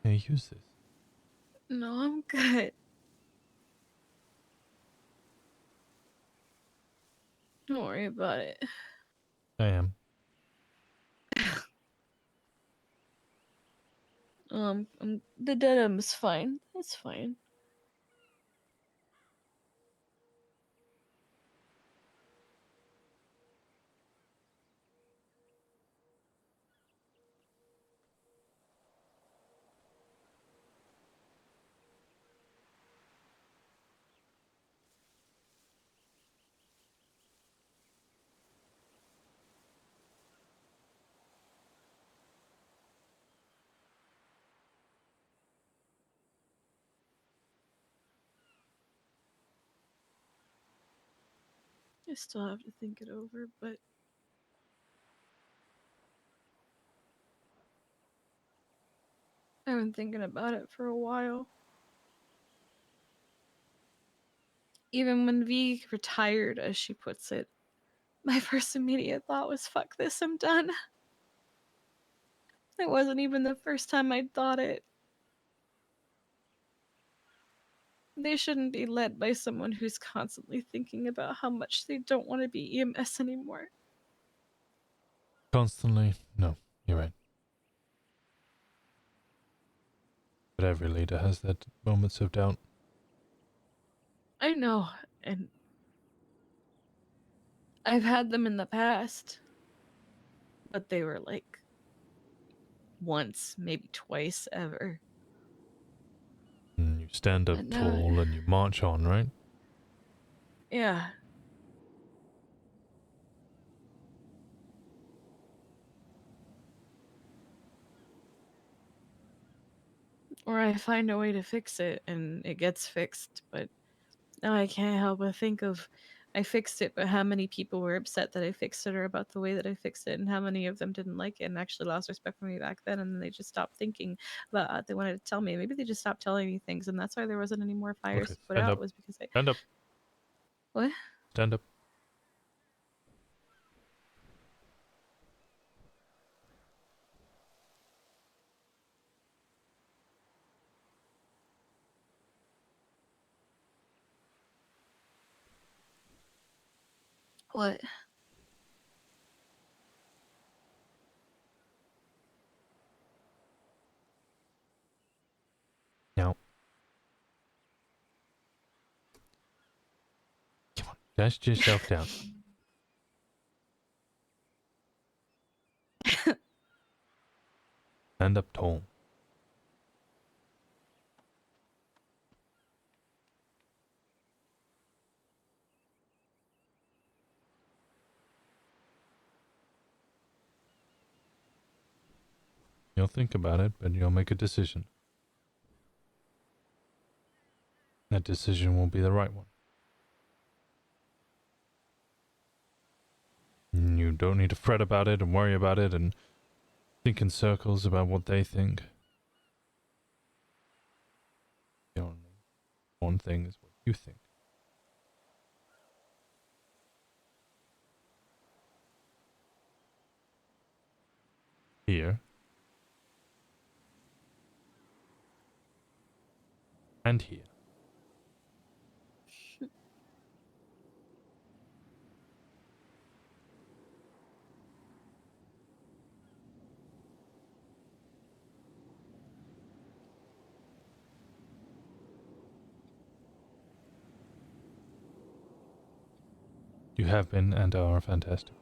Hey, use this. No, I'm good. Don't worry about it. I am. The denim's fine. It's fine. I still have to think it over, but I've been thinking about it for a while. Even when V retired, as she puts it, my first immediate thought was, fuck this, I'm done. It wasn't even the first time I'd thought it. They shouldn't be led by someone who's constantly thinking about how much they don't want to be EMS anymore. Constantly? No, you're right. But every leader has their moments of doubt. I know, and I've had them in the past, but they were like once, maybe twice ever. And you stand up And now, tall and you march on, right? yeah. Or I find a way to fix it and it gets fixed, but now I can't help but think of I fixed it, but how many people were upset that I fixed it or about the way that I fixed it, and how many of them didn't like it and actually lost respect for me back then, and then they just stopped thinking about they wanted to tell me. Maybe they just stopped telling me things, and that's why there wasn't any more fires Okay, to put stand out, up. was because I. Stand up. What? Stand up. What? Now, come on, dash yourself down. Stand up tall. You'll think about it, but you'll make a decision. That decision will be the right one. You don't need to fret about it and worry about it and think in circles about what they think. The only one thing is what you think. Here, And here. You have been and are fantastic.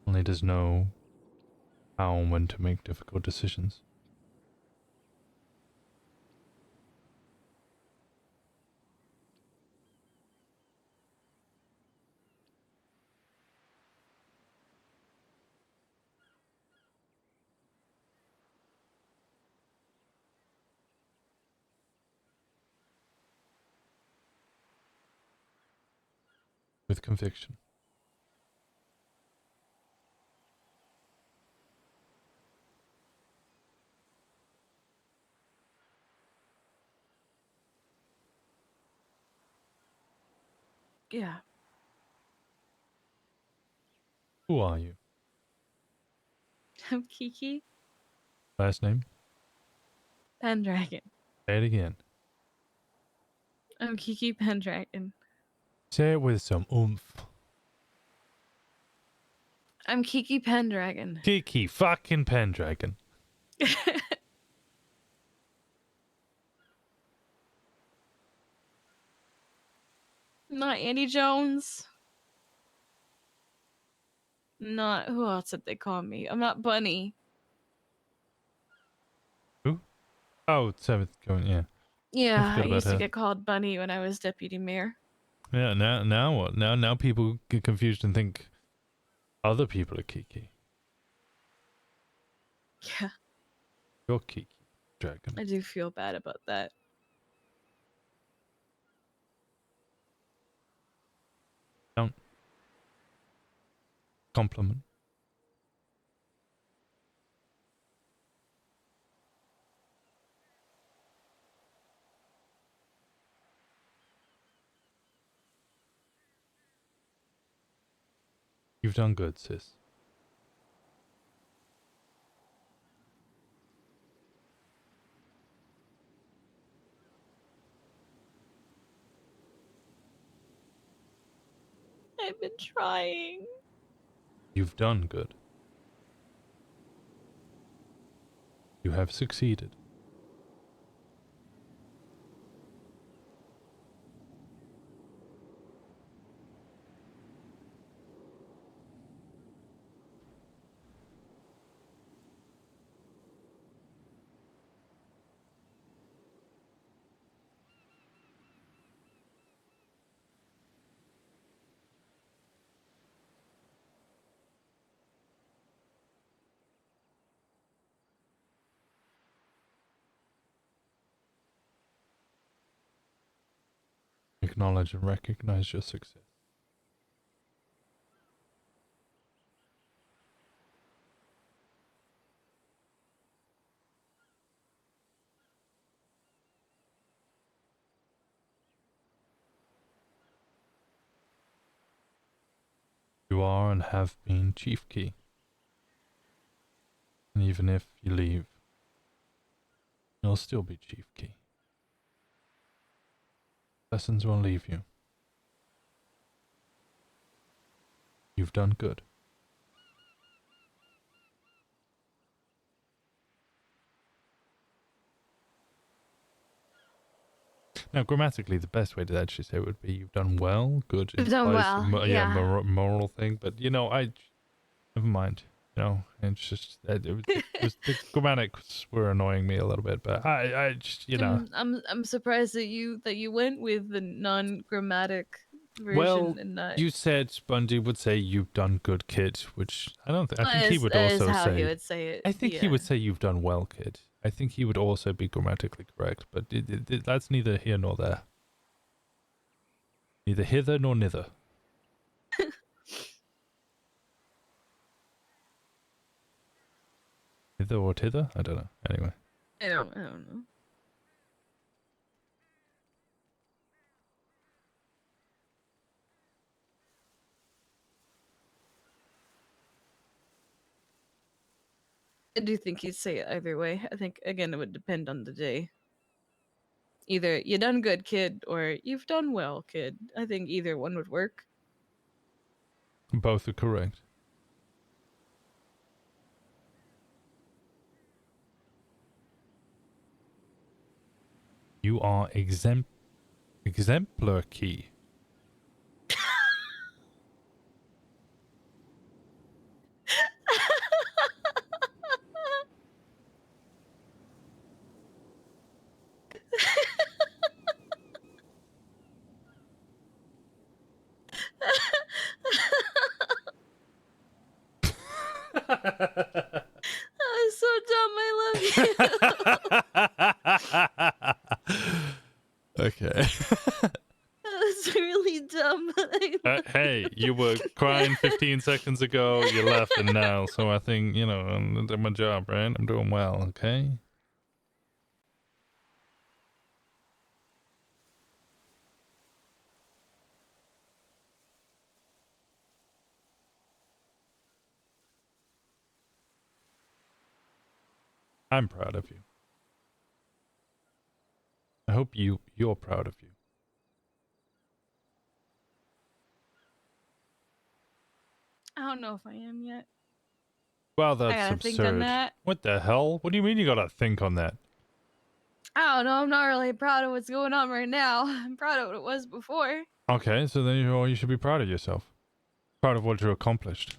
Only does know how and when to make difficult decisions. With conviction. Yeah. Who are you? I'm Kiki Last name? Pendragon. Say it again. I'm Kiki Pendragon. Say it with some oomph. I'm Kiki Pendragon. Kiki fucking Pendragon. Not Andy Jones. Not who else did they call me? I'm not Bunny. Who? Oh, seventh going, yeah. I Yeah, I forgot about used to her. get called Bunny when I was deputy mayor. Yeah, now what? Now people get confused and think other people are Kiki. Yeah, You're Kiki Dragon. I do feel bad about that. Don't compliment. You've done good, sis. I've been trying. You've done good. You have succeeded. Acknowledge and recognize your success. You are and have been Chief Key. And even if you leave, you'll still be Chief Key. Lessons won't leave you. You've done good. Now, grammatically, the best way to actually say it would be you've done well. Good You've done implies, well, yeah, yeah. moral thing. But, you know, never mind. You know, it's just, the grammatics were annoying me a little bit. But I just, you know. I'm surprised that you went with the non-grammatic Well, version and not you said Bundy would say you've done good, kid, which I don't think. I think he would as also how he say. would say it. I think he Yeah. would say you've done well, kid. I think he would also be grammatically correct, but that's neither here nor there. Neither hither nor nither. Hither or tither? I don't know. Anyway. I don't know. I do think he'd say it either way. I think, again, it would depend on the day. Either you done good, kid, or you've done well, kid. I think either one would work. Both are correct. You are exemplar key. That was so dumb. I love you. Okay. That was really dumb. I love Hey, you were crying 15 seconds ago, you're laughing now, so I think, you know, I'm doing my job, right? I'm doing well, okay? I'm proud of you. I hope you're proud of you. I don't know if I am yet. Well, I that's gotta think on absurd. that. What the hell? What do you mean you gotta think on that? I don't know. I'm not really proud of what's going on right now. I'm proud of what it was before. Okay, so then you should be proud of yourself. Proud of what you accomplished.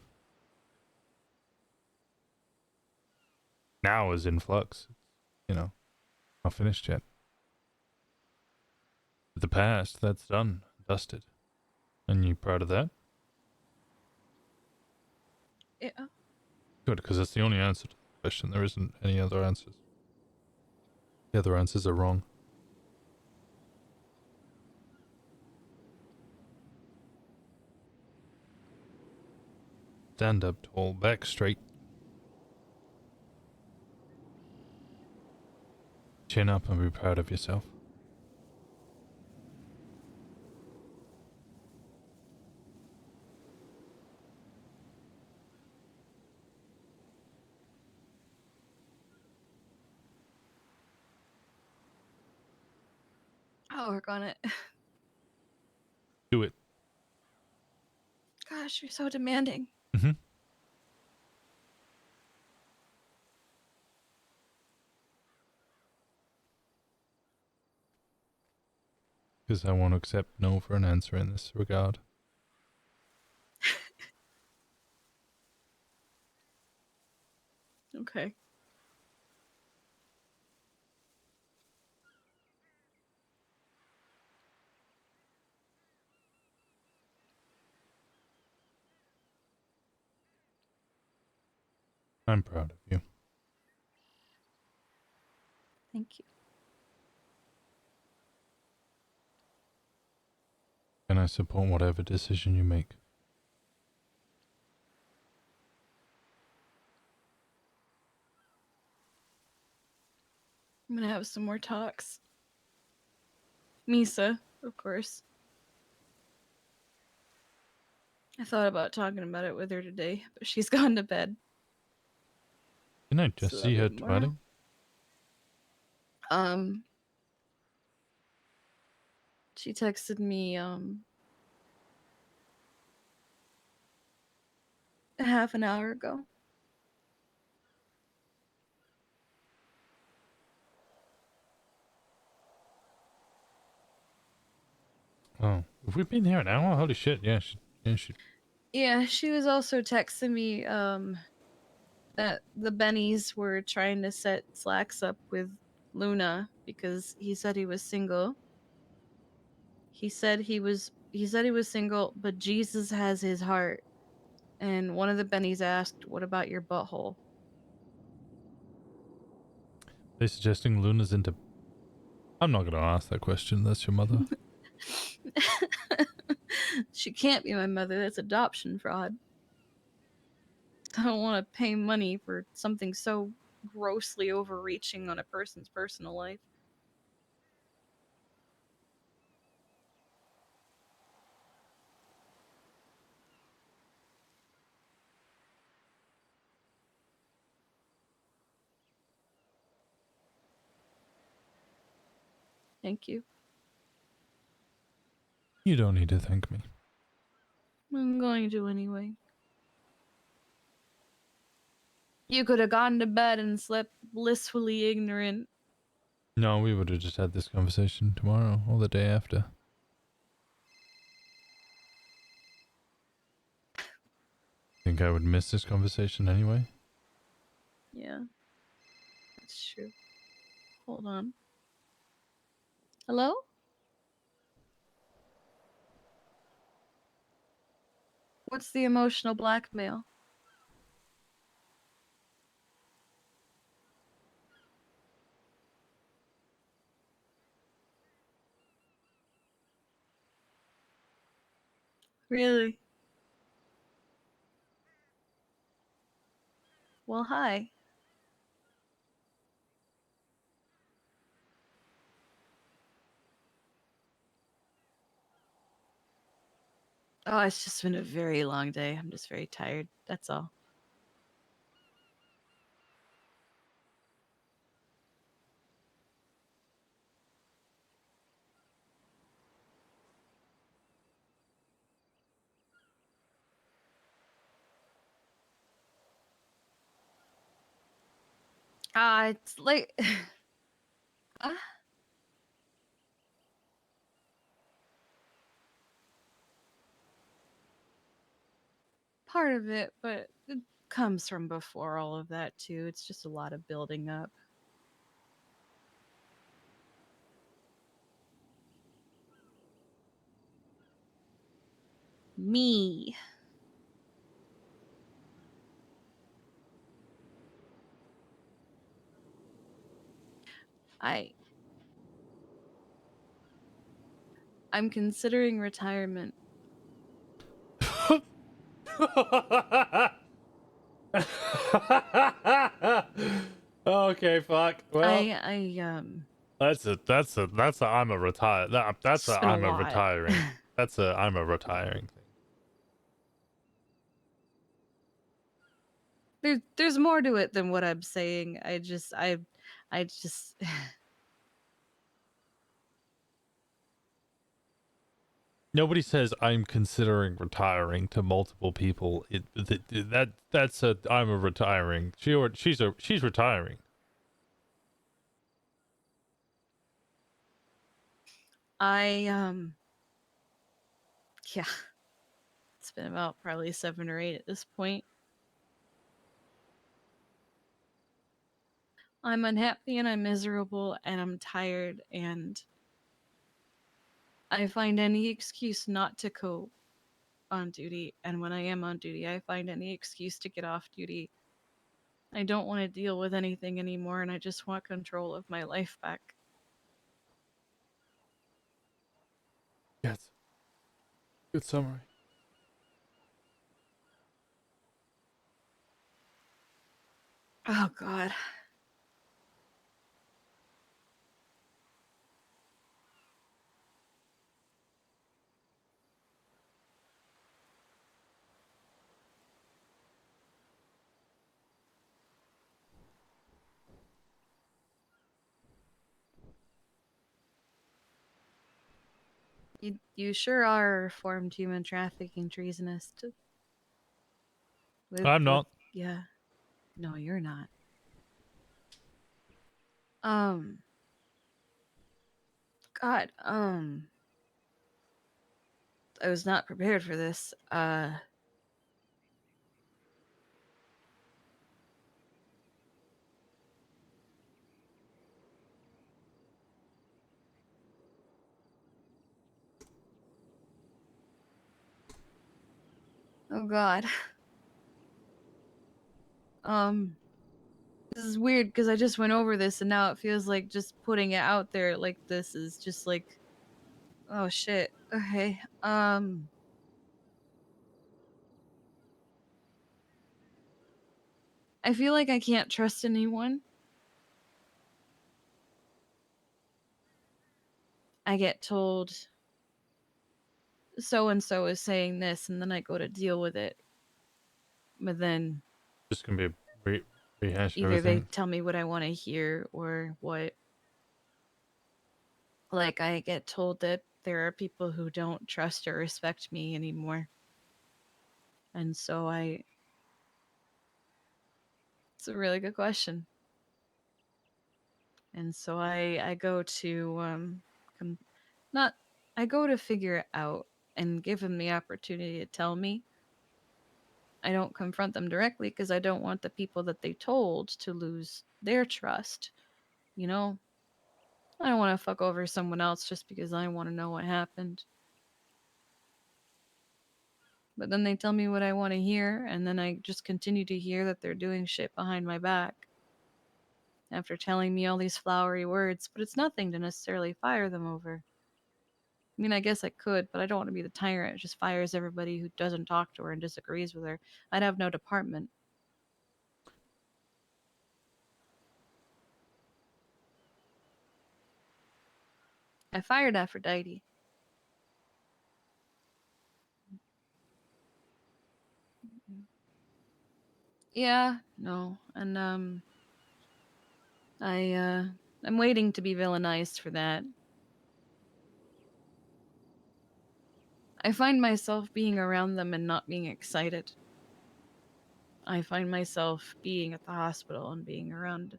Now is in flux. You know, not finished yet. The past, that's done, dusted. And you proud of that? Yeah. Good, because that's the only answer to the question. There isn't any other answers. The other answers are wrong. Stand up tall, back straight. Chin up and be proud of yourself. I'll work on it. Do it. Gosh, you're so demanding. Mm-hmm. Because I won't accept no for an answer in this regard. Okay. I'm proud of you. Thank you. And I support whatever decision you make. I'm gonna have some more talks. Misa, of course. I thought about talking about it with her today, but she's gone to bed. Didn't I So just that'll see be her tomorrow. twatting? She texted me a half an hour ago. Oh, have we been here an hour? Holy shit! Yeah, Yeah, she was also texting me that the Bennies were trying to set Slacks up with Luna because he said he was single. He said he was single, but Jesus has his heart. And one of the Bennies asked, "What about your butthole?" They suggesting Luna's into. I'm not gonna ask that question. That's your mother. She can't be my mother. That's adoption fraud. I don't want to pay money for something so grossly overreaching on a person's personal life. Thank you. You don't need to thank me. I'm going to anyway. You could have gone to bed and slept blissfully ignorant. No, we would have just had this conversation tomorrow or the day after. Think I would miss this conversation anyway? Yeah, that's true. Hold on. Hello? What's the emotional blackmail? Really? Well, hi. Oh, it's just been a very long day. I'm just very tired. That's all. It's like uh, part of it, but it comes from before all of that too. It's just a lot of building up. Me. I I'm considering retirement. Okay, fuck. Well, I I'm a retire. it's That's just a been a I'm a lot. retiring. That's a I'm a retiring thing. There's more to it than what I'm saying. I just Nobody says I'm considering retiring to multiple people. That's a I'm a retiring. She's retiring. I yeah, it's been about probably 7 or 8 at this point. I'm unhappy and I'm miserable and I'm tired and I find any excuse not to go on duty, and when I am on duty, I find any excuse to get off duty. I don't want to deal with anything anymore and I just want control of my life back. Yes. Good summary. Oh god. You sure are a reformed human trafficking treasonist. I'm With not. yeah. No, you're not. Um God, I was not prepared for this. Oh god. Um this is weird because I just went over this and now it feels like just putting it out there like this is just like oh shit. Okay. I feel like I can't trust anyone. I get told so and so is saying this and then I go to deal with it. But then Just gonna be a rehash of either they everything. tell me what I want to hear or what. Like, I get told that there are people who don't trust or respect me anymore. And so it's a really good question. And so I go to com- not I go to figure it out and give them the opportunity to tell me. I don't confront them directly because I don't want the people that they told to lose their trust. You know, I don't want to fuck over someone else just because I want to know what happened. But then they tell me what I want to hear, and then I just continue to hear that they're doing shit behind my back after telling me all these flowery words, but it's nothing to necessarily fire them over. I mean, I guess I could, but I don't want to be the tyrant who just fires everybody who doesn't talk to her and disagrees with her. I'd have no department. I fired Aphrodite. Yeah, no, and I'm waiting to be villainized for that. I find myself being around them and not being excited. I find myself being at the hospital and being around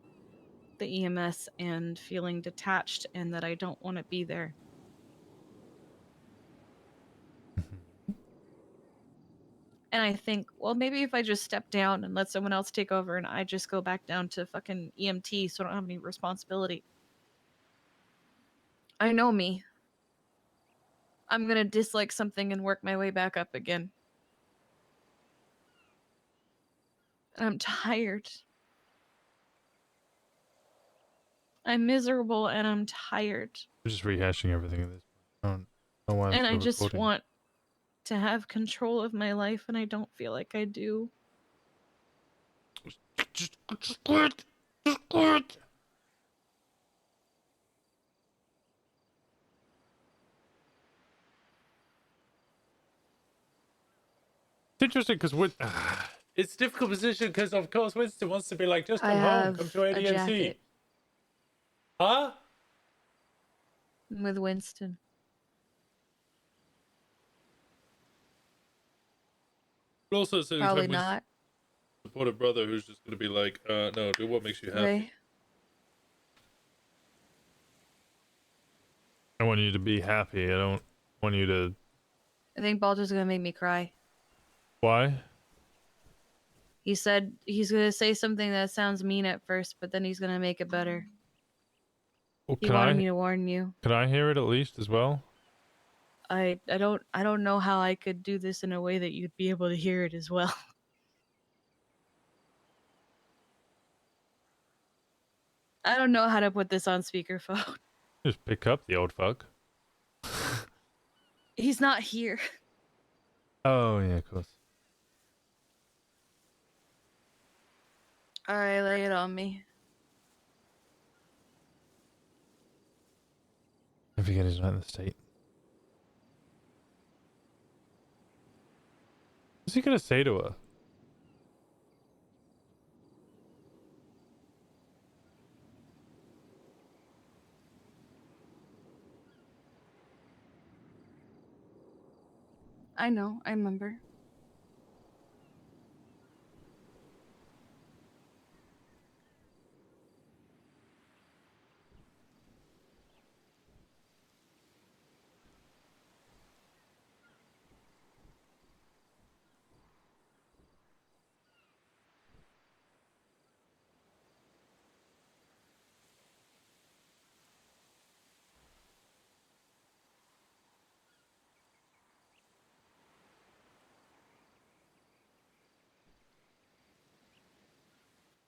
the EMS and feeling detached and that I don't want to be there. And I think, well, maybe if I just step down and let someone else take over and I just go back down to fucking EMT so I don't have any responsibility. I know me. I'm gonna dislike something and work my way back up again. And I'm tired. I'm miserable and I'm tired. We're just rehashing everything at this point. I don't know why I'm And I still just recording. want to have control of my life and I don't feel like I do. Just quit! Just quit! It's interesting because it's a difficult position because of course Winston wants to be like, just I come home, come have to a ADMC. jacket Huh? with Winston. But also at the same Probably time, Winston's not. a supportive brother who's just gonna be like, no, do what makes you happy. Right? I want you to be happy. I don't want you to. I think Balder's gonna make me cry. Why? He said he's gonna say something that sounds mean at first, but then he's gonna make it better. Well, He wanted me to warn you. can I hear it at least as well? I don't know how I could do this in a way that you'd be able to hear it as well. I don't know how to put this on speakerphone. Just pick up the old fuck. He's not here. Oh yeah, of course. Alright, lay it on me. I forget he's not in the state. What's he gonna say to her? I know, I remember.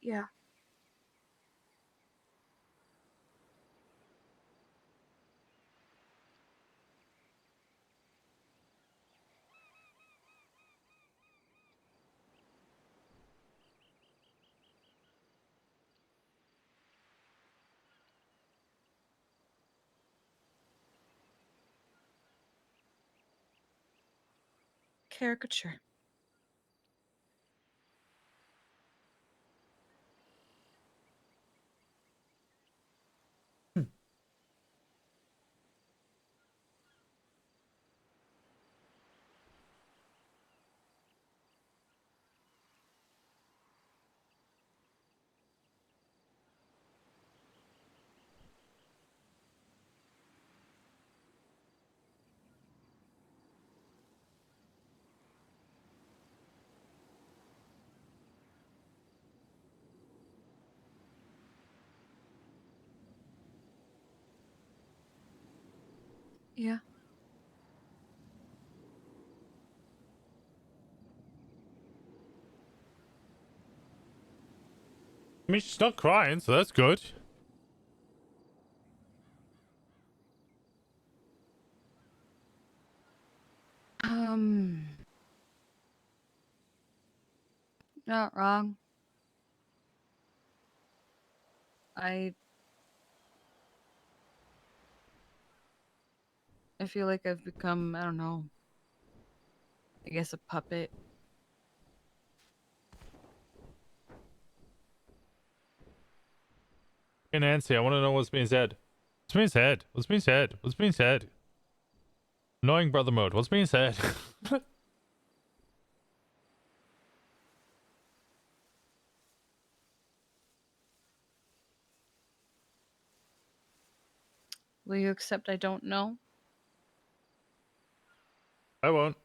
Yeah. Caricature. Yeah. I mean, she's not crying, so that's good. Um, not wrong. I I feel like I've become, I don't know, I guess a puppet. Hey, Nancy, I want to know what's being said. What's being said? What's being said? What's being said? Annoying brother mode. What's being said? Will you accept I don't know? I won't.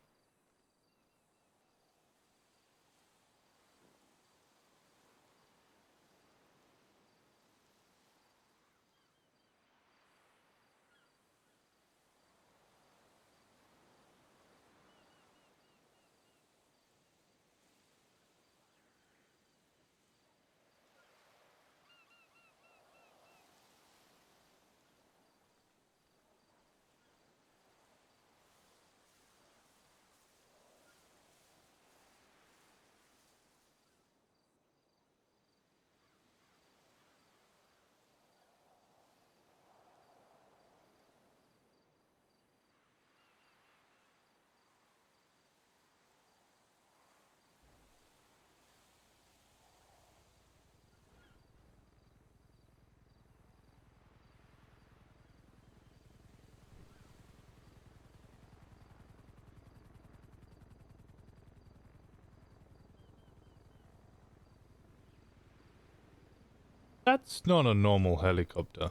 That's not a normal helicopter.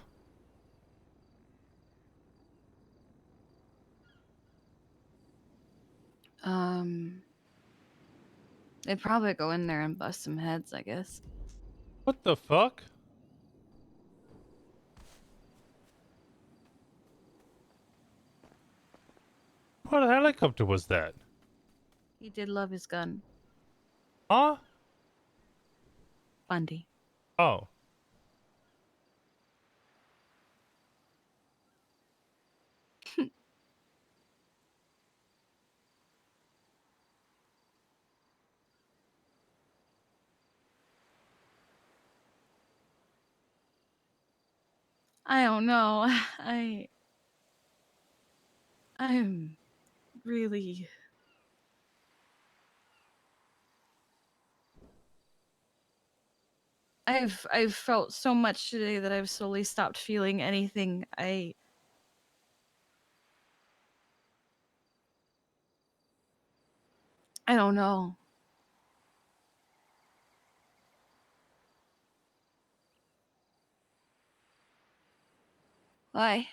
Um, they'd probably go in there and bust some heads, I guess. What the fuck? What helicopter was that? He did love his gun. Huh? Bundy. Oh. I don't know. I'm really I've felt so much today that I've slowly stopped feeling anything. I don't know. Why?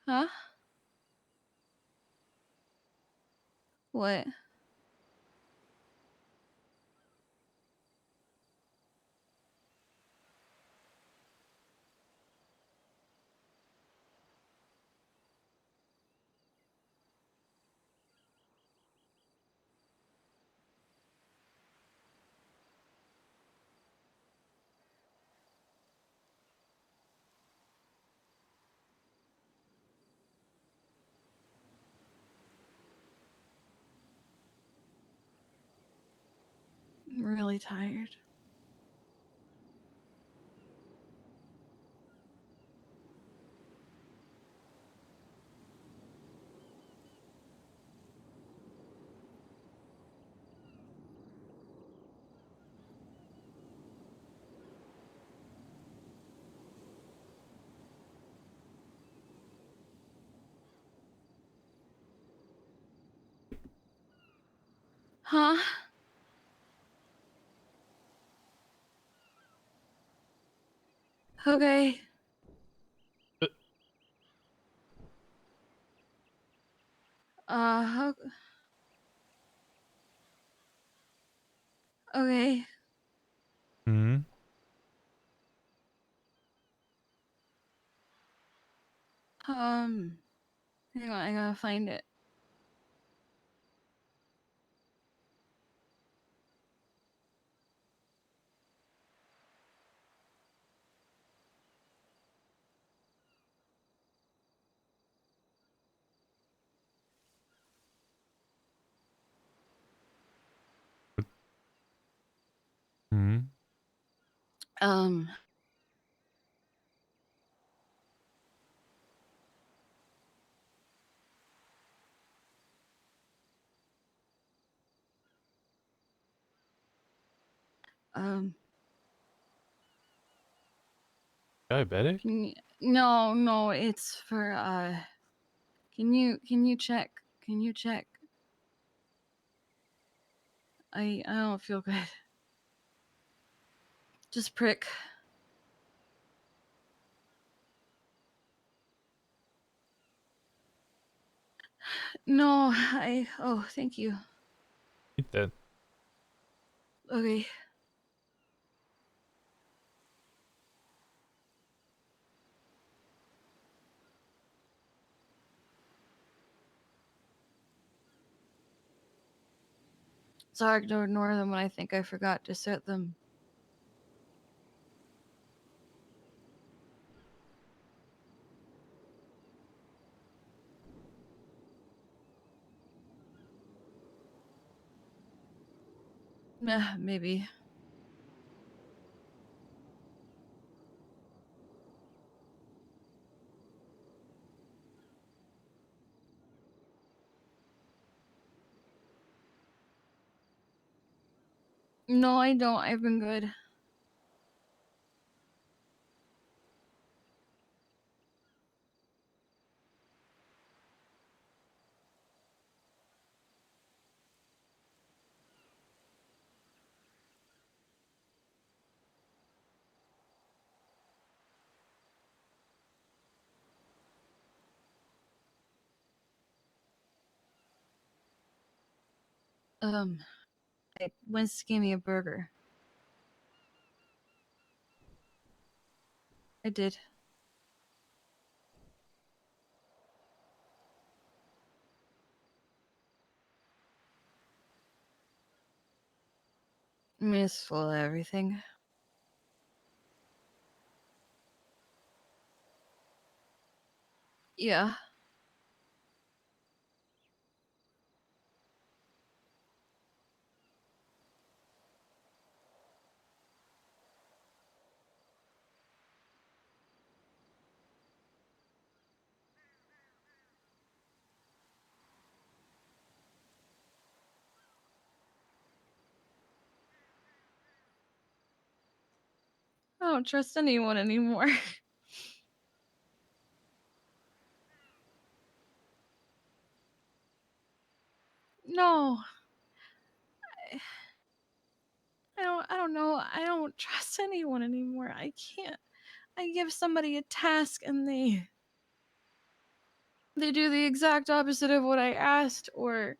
Huh? What? I'm really tired. Huh? Okay. Uh, Uh, okay. Hmm? Um, hang on, I gotta find it. Hmm? Um, um, Diabetic? no, no, it's for, can you check? Can you check? I don't feel good. Just prick. No, oh, thank you. Eat that. Okay. It's hard to ignore them when I think I forgot to set them. Maybe. No, I don't. I've been good. Um, Winston gave me a burger. I did. I mean, it's full of everything. Yeah. I don't trust anyone anymore. No. I don't know. I don't trust anyone anymore. I can't. I give somebody a task and they do the exact opposite of what I asked, or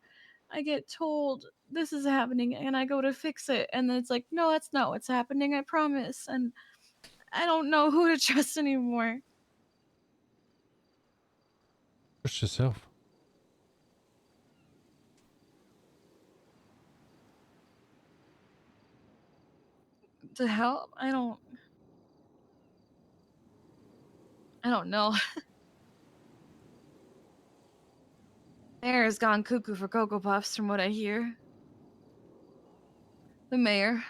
I get told this is happening and I go to fix it and then it's like, no, that's not what's happening, I promise. And I don't know who to trust anymore. Trust yourself. To help? I don't know. Mayor has gone cuckoo for Cocoa Puffs from what I hear. The mayor.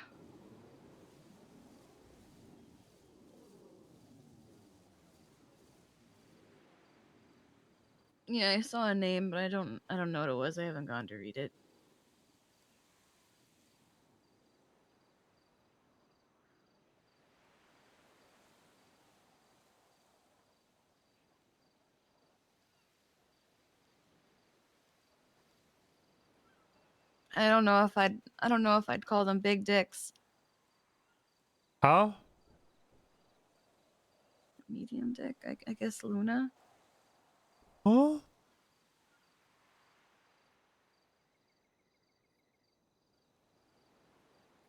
Yeah, I saw a name, but I don't know what it was. I haven't gone to read it. I don't know if I'd call them big dicks. Huh? Medium dick? I guess Luna? Huh?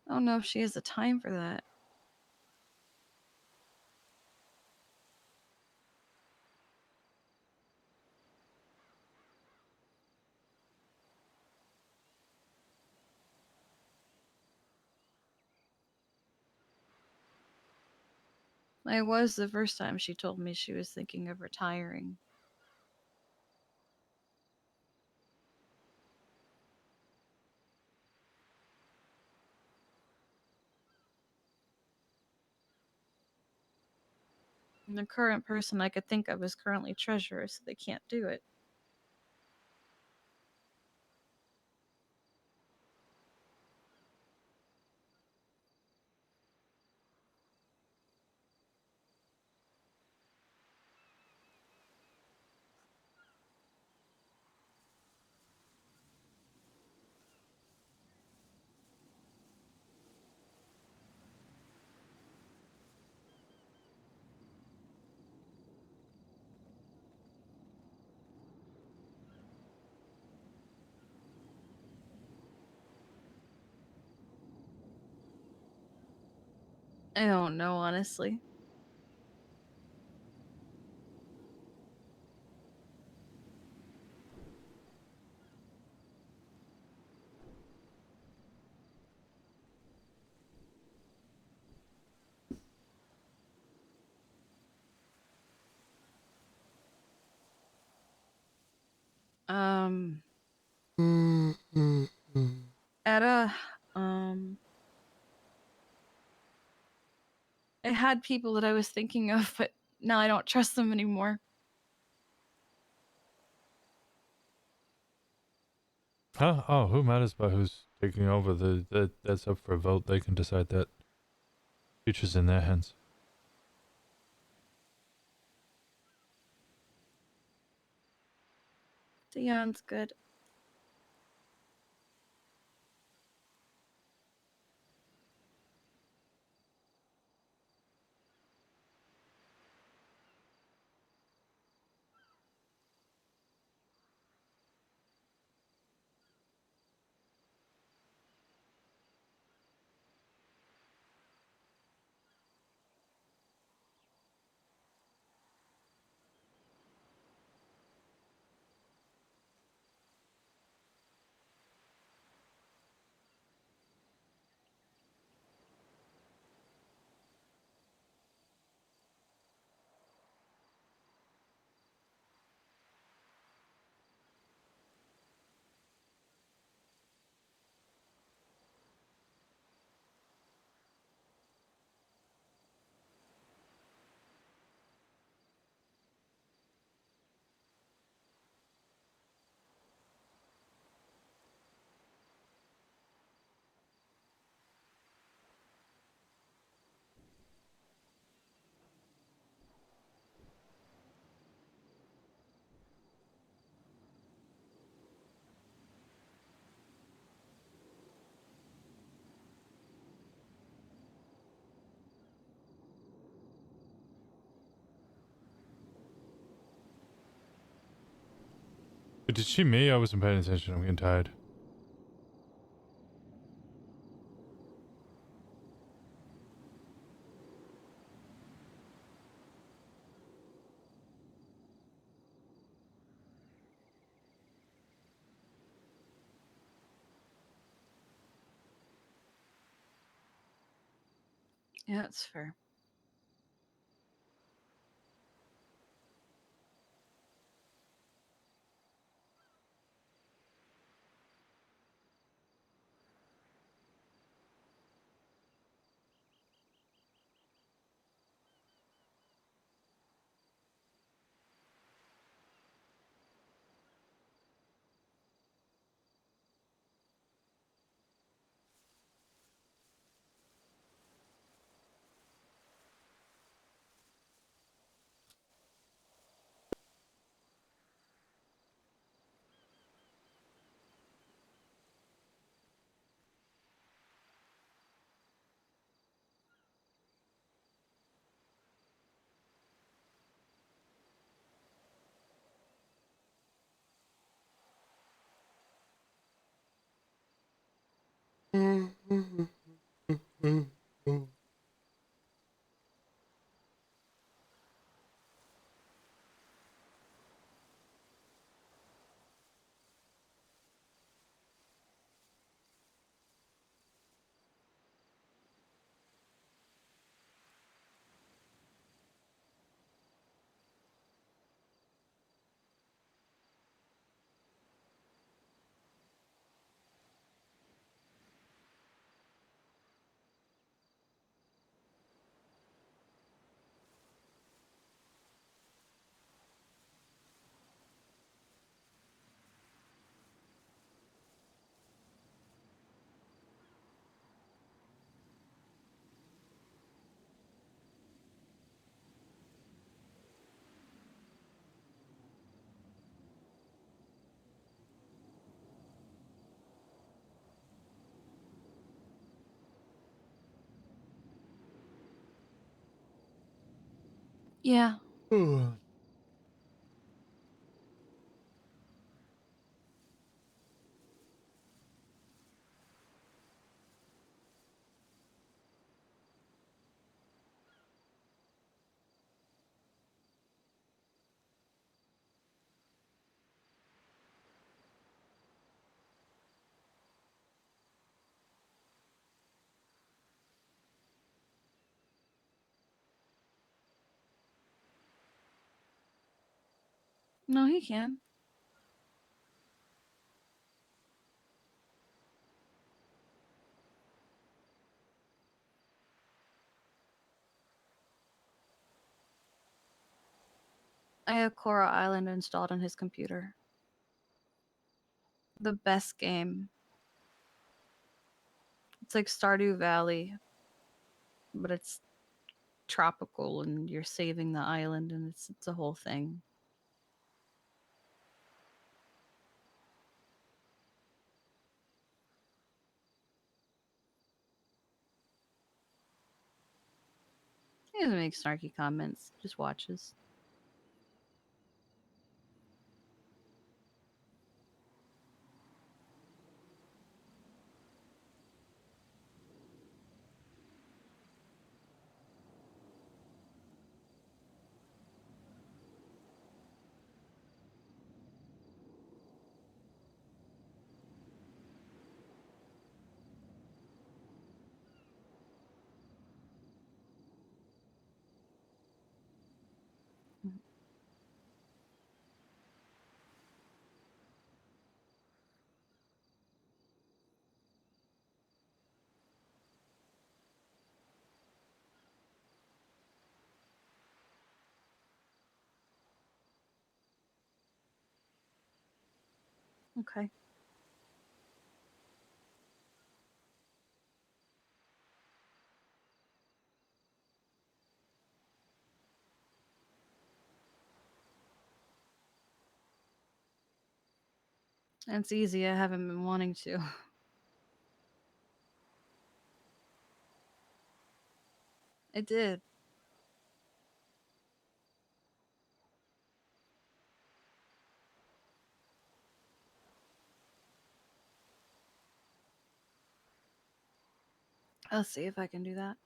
I don't know if she has the time for that. I was the first time she told me she was thinking of retiring. And the current person I could think of is currently treasurer, so they can't do it. I don't know, honestly. Um, Etta, um, I had people that I was thinking of, but now I don't trust them anymore. Huh? Oh, who matters about who's taking over? That's up for a vote. They can decide that. Future's in their hands. Dion's good. But did she me? I wasn't paying attention. I'm getting tired. Yeah, that's fair. Yeah. No, he can. I have Coral Island installed on his computer. The best game. It's like Stardew Valley, but it's tropical and you're saving the island and it's a whole thing. He doesn't make snarky comments, just watches. Mm. Okay. It's easy. I haven't been wanting to. I did. I'll see if I can do that.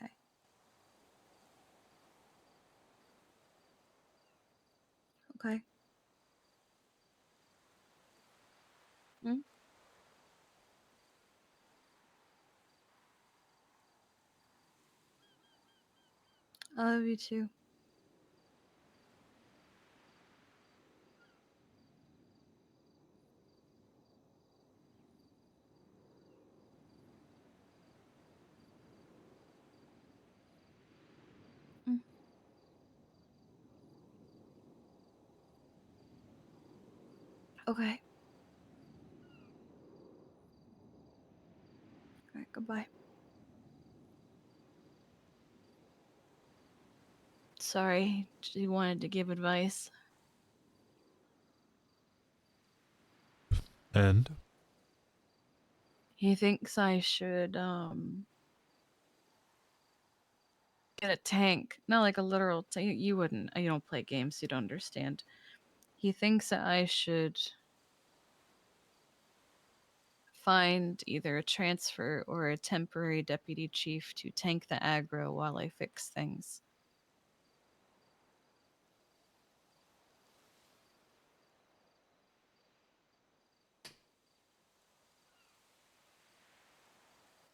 Okay. Okay. Mm? I love you too. Mm. Okay. All right. Goodbye. Sorry. She wanted to give advice. And He thinks I should get a tank. Not like a literal tank. You wouldn't. You don't play games, you don't understand. He thinks that I should find either a transfer or a temporary deputy chief to tank the aggro while I fix things.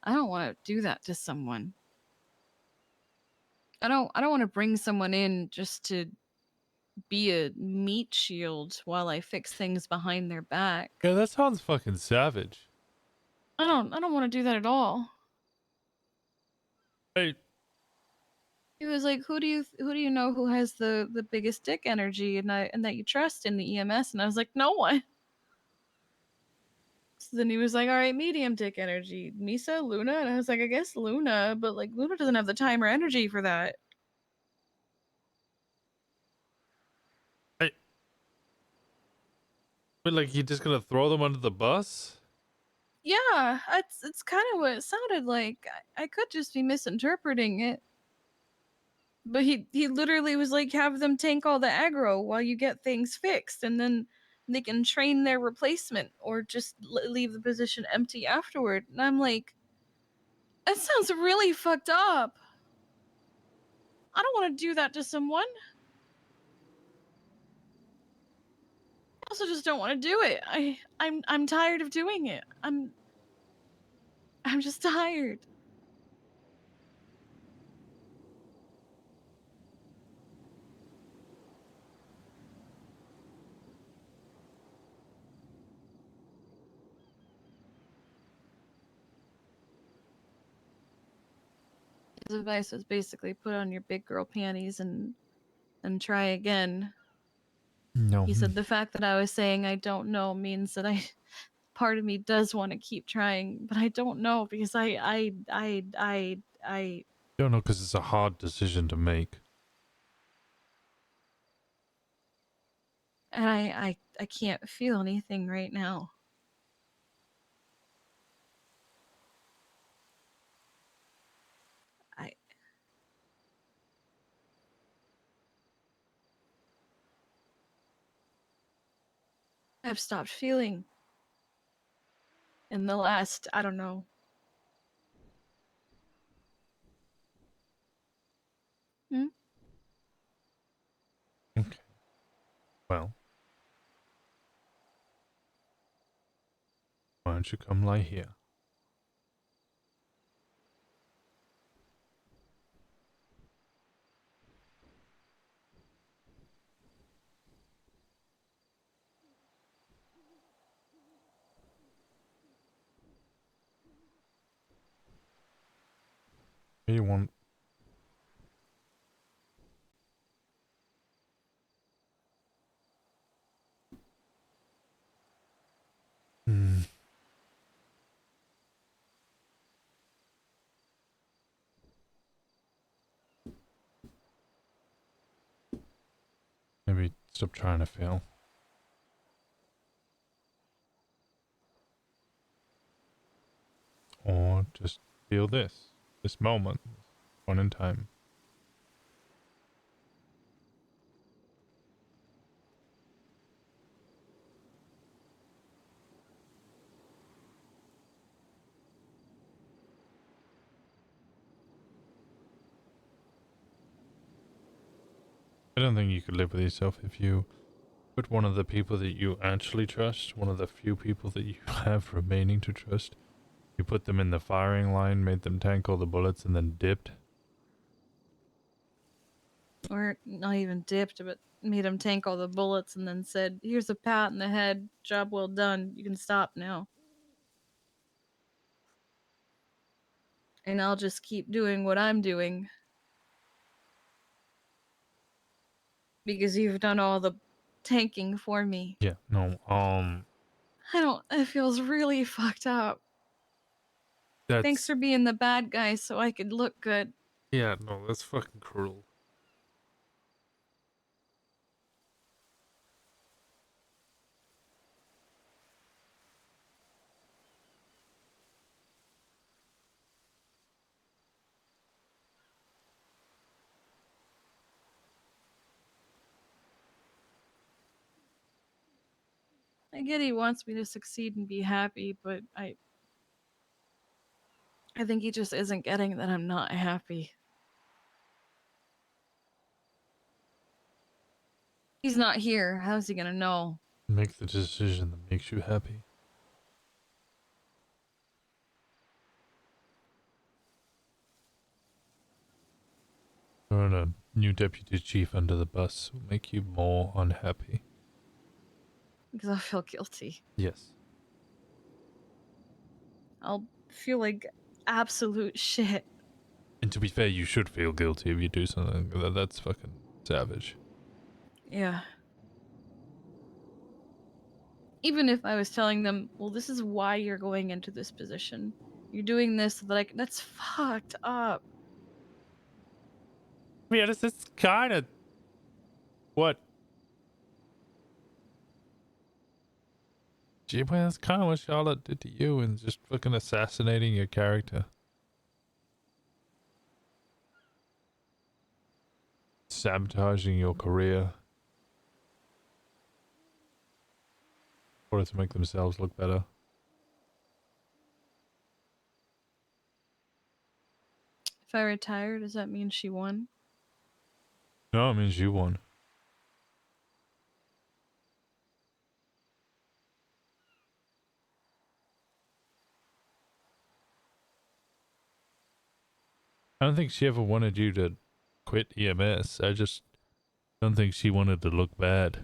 I don't want to do that to someone. I don't want to bring someone in just to be a meat shield while I fix things behind their back. Yeah, that sounds fucking savage. I don't want to do that at all. Hey, He was like, "Who do you know who has the biggest dick energy and that you trust in the EMS?" And I was like, "No one." So then he was like, "All right, medium dick energy, Misa, Luna," and I was like, "I guess Luna, but like Luna doesn't have the time or energy for that." hey, but like you just gonna throw them under the bus? Yeah, it's kind of what it sounded like. I could just be misinterpreting it. But he literally was like, have them tank all the aggro while you get things fixed, and then they can train their replacement or just leave the position empty afterward. And I'm like, that sounds really fucked up. I don't want to do that to someone. I also just don't want to do it. I'm tired of doing it. I'm just tired. His advice was basically put on your big girl panties and try again. No. He said the fact that I was saying I don't know means that I part of me does want to keep trying, but I don't know because I Don't know because it's a hard decision to make. and I can't feel anything right now. I I've stopped feeling in the last, I don't know. Hmm? Okay. Well, why don't you come lie here? You want? Hmm. Maybe stop trying to fail. Or just feel this moment, this one in time. I don't think you could live with yourself if you put one of the people that you actually trust, one of the few people that you have remaining to trust, you put them in the firing line, made them tank all the bullets, and then dipped. Or not even dipped, but made him tank all the bullets and then said, "Here's a pat in the head. Job well done. You can stop now." And I'll just keep doing what I'm doing because you've done all the tanking for me. Yeah, no, I don't. It feels really fucked up. Thanks that's, for being the bad guy so I could look good. yeah, no, that's fucking cruel. That's I get he wants me to succeed and be happy, but I think he just isn't getting that I'm not happy. He's not here. How's he gonna know? Make the decision that makes you happy. Throwing a new deputy chief under the bus will make you more unhappy. Because I'll feel guilty. Yes. I'll feel like absolute shit. And to be fair, you should feel guilty if you do something. That's fucking savage. Yeah. Even if I was telling them, well, this is why you're going into this position. You're doing this, like, that's fucked up. Yeah, this is kind of what. Gee, well, that's kind of what Charlotte did to you, and just fucking assassinating your character. Sabotaging your career in order to make themselves look better. If I retire, does that mean she won? No, it means you won. I don't think she ever wanted you to quit EMS. I just don't think she wanted to look bad.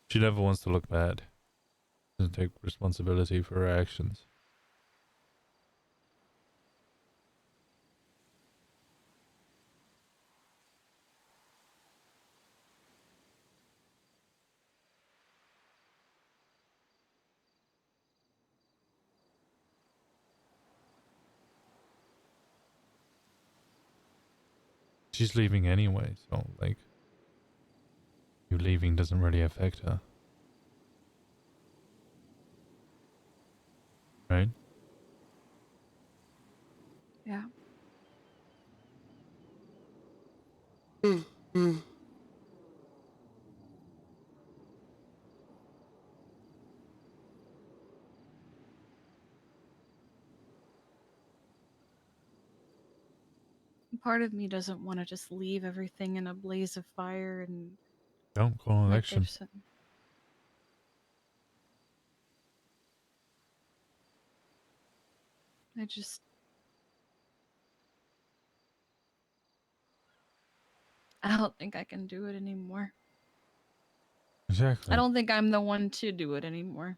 She never wants to look bad. Doesn't take responsibility for her actions. She's leaving anyway, so like you leaving doesn't really affect her. Right? Yeah. Part of me doesn't want to just leave everything in a blaze of fire and, Don't call an like they've election. said. I just. I don't think I can do it anymore. I Exactly. don't think I'm the one to do it anymore.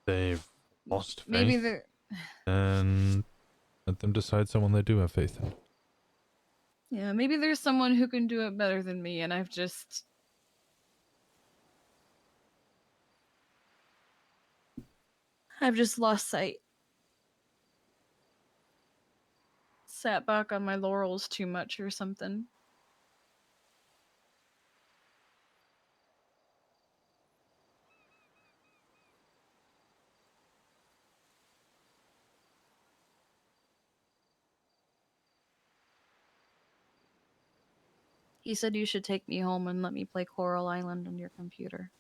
They've lost Maybe faith, the. and let them decide someone they do have faith in. Yeah, maybe there's someone who can do it better than me, and I've just. I've just lost sight. Sat back on my laurels too much or something. He said you should take me home and let me play Coral Island on your computer.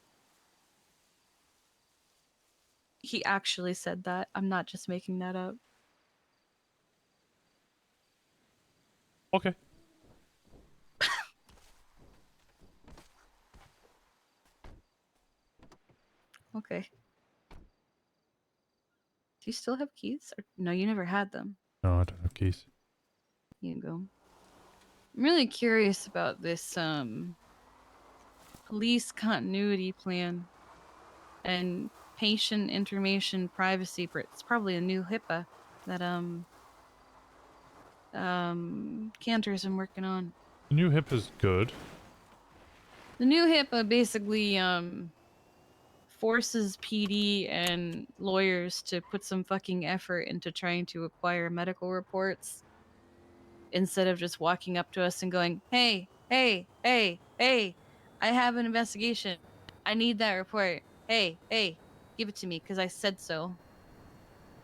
He actually said that. I'm not just making that up. Okay. Okay. Do you still have keys? Or, no, you never had them. No, I don't have keys. You can go. I'm really curious about this police continuity plan and patient information privacy. It's probably a new HIPAA that Cantor's been working on. The new hip is good. The new HIPAA basically forces PD and lawyers to put some fucking effort into trying to acquire medical reports instead of just walking up to us and going, hey, hey, hey, hey, I have an investigation. I need that report. Hey, hey, give it to me because I said so.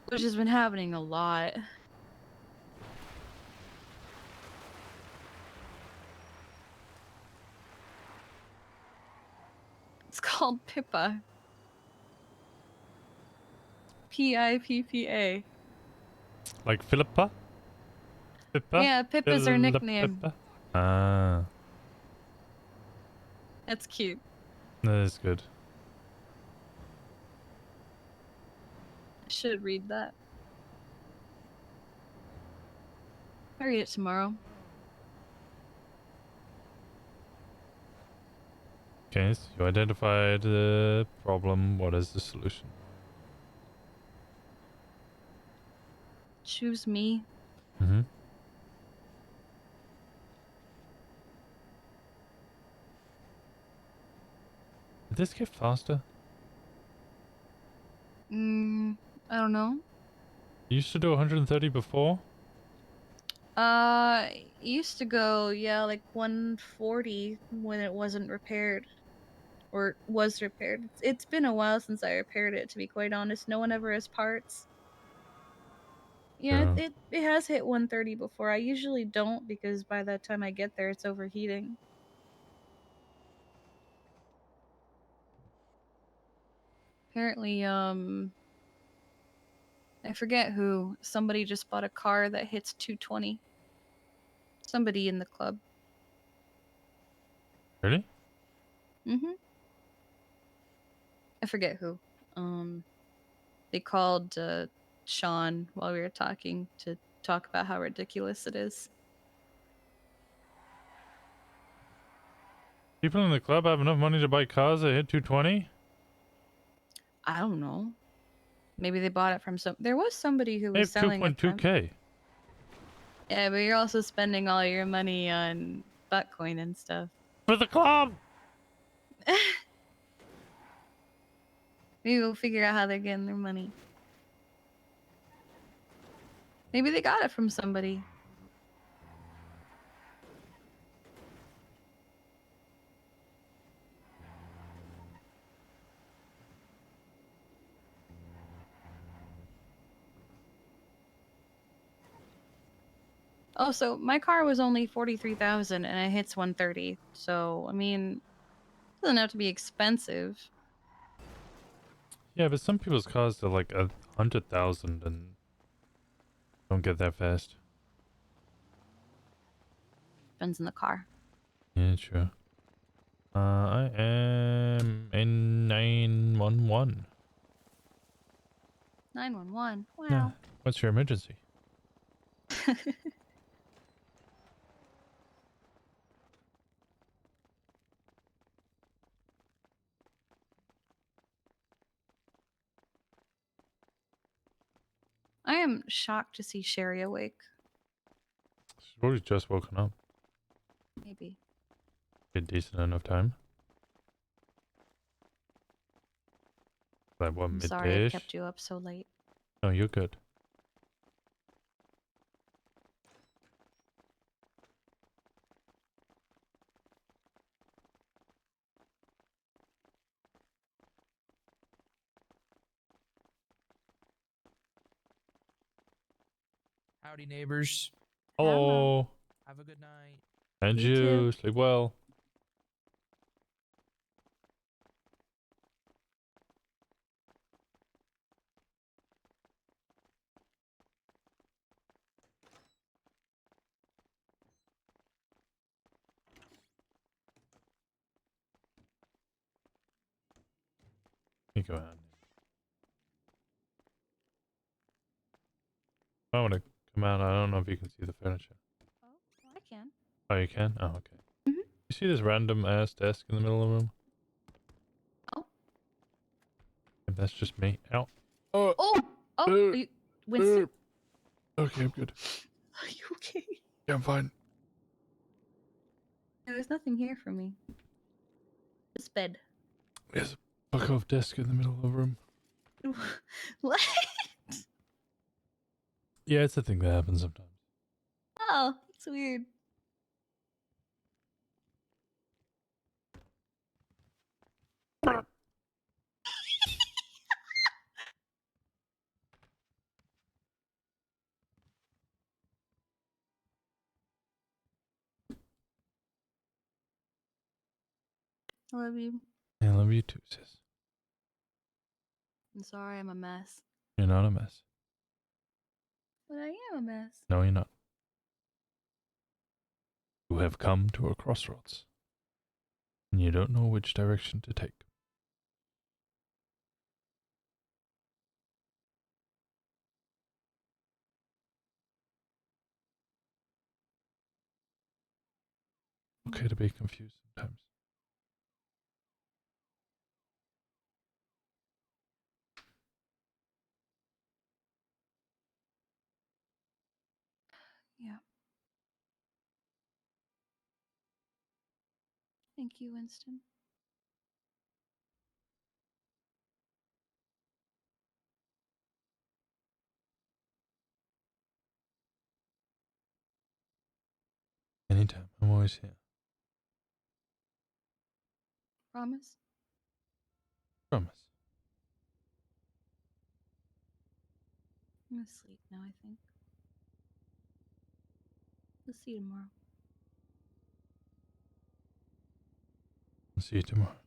Which has been happening a lot. It's called Pippa. Pippa. Like Philippa? Pippa? Yeah, Pippa's her nickname. Philippa? Ah, That's cute. that is good. I should read that. I'll read it tomorrow. Okay, so you identified the problem. What is the solution? Choose me. Mm-hmm. Did this get faster? I don't know. You used to do 130 before? It used to go, yeah, like 140 when it wasn't repaired. Or was repaired. It's been a while since I repaired it, to be quite honest. No one ever has parts. Yeah, Yeah. it has hit 130 before. I usually don't because by the time I get there, it's overheating. Apparently, I forget who. Somebody just bought a car that hits 220. Somebody in the club. Really? Mm-hmm. I forget who. They called Sean while we were talking to talk about how ridiculous it is. People in the club have enough money to buy cars that hit 220? I don't know. Maybe they bought it from some. There was somebody who They was have selling it from. 2.2k. Yeah, but you're also spending all your money on Bitcoin and stuff. For the club! Maybe we'll figure out how they're getting their money. Maybe they got it from somebody. Oh, so my car was only 43,000 and it hits 130. So, I mean, it doesn't have to be expensive. Yeah, but some people's cars are like 100,000 and don't get that fast. Depends on the car. Yeah, true. I am in 911. 911. Yeah. Wow. What's your emergency? I am shocked to see Sherry awake. She's probably just woken up. Maybe. Get decent enough time. Like what, I'm sorry I midday-ish? kept you up so late. No, you're good. Howdy, neighbors. Hello. Hello. Have a good night. And You too. you. Sleep well. You go ahead. I want to come out. I don't know if you can see the furniture. Oh, I can. Oh, you can? Oh, okay. Mhm. You see this random ass desk in the middle of the room? Oh. That's just me. Ow. Oh! Oh! Are you... Winston? Okay, I'm good. Are you okay? Yeah, I'm fine. There's nothing here for me. This bed. There's a fuck off desk in the middle of the room. What? Yeah, it's a thing that happens sometimes. Oh, it's weird. I love you. I love you too, sis. I'm sorry I'm a mess. You're not a mess. But I am a mess. No, you're not. You have come to a crossroads, and you don't know which direction to take. Okay to be confused sometimes. Yeah. Thank you, Winston. Anytime, I'm always here. Promise? Promise. I'm gonna sleep now, I think. We'll see you tomorrow. I'll see you tomorrow.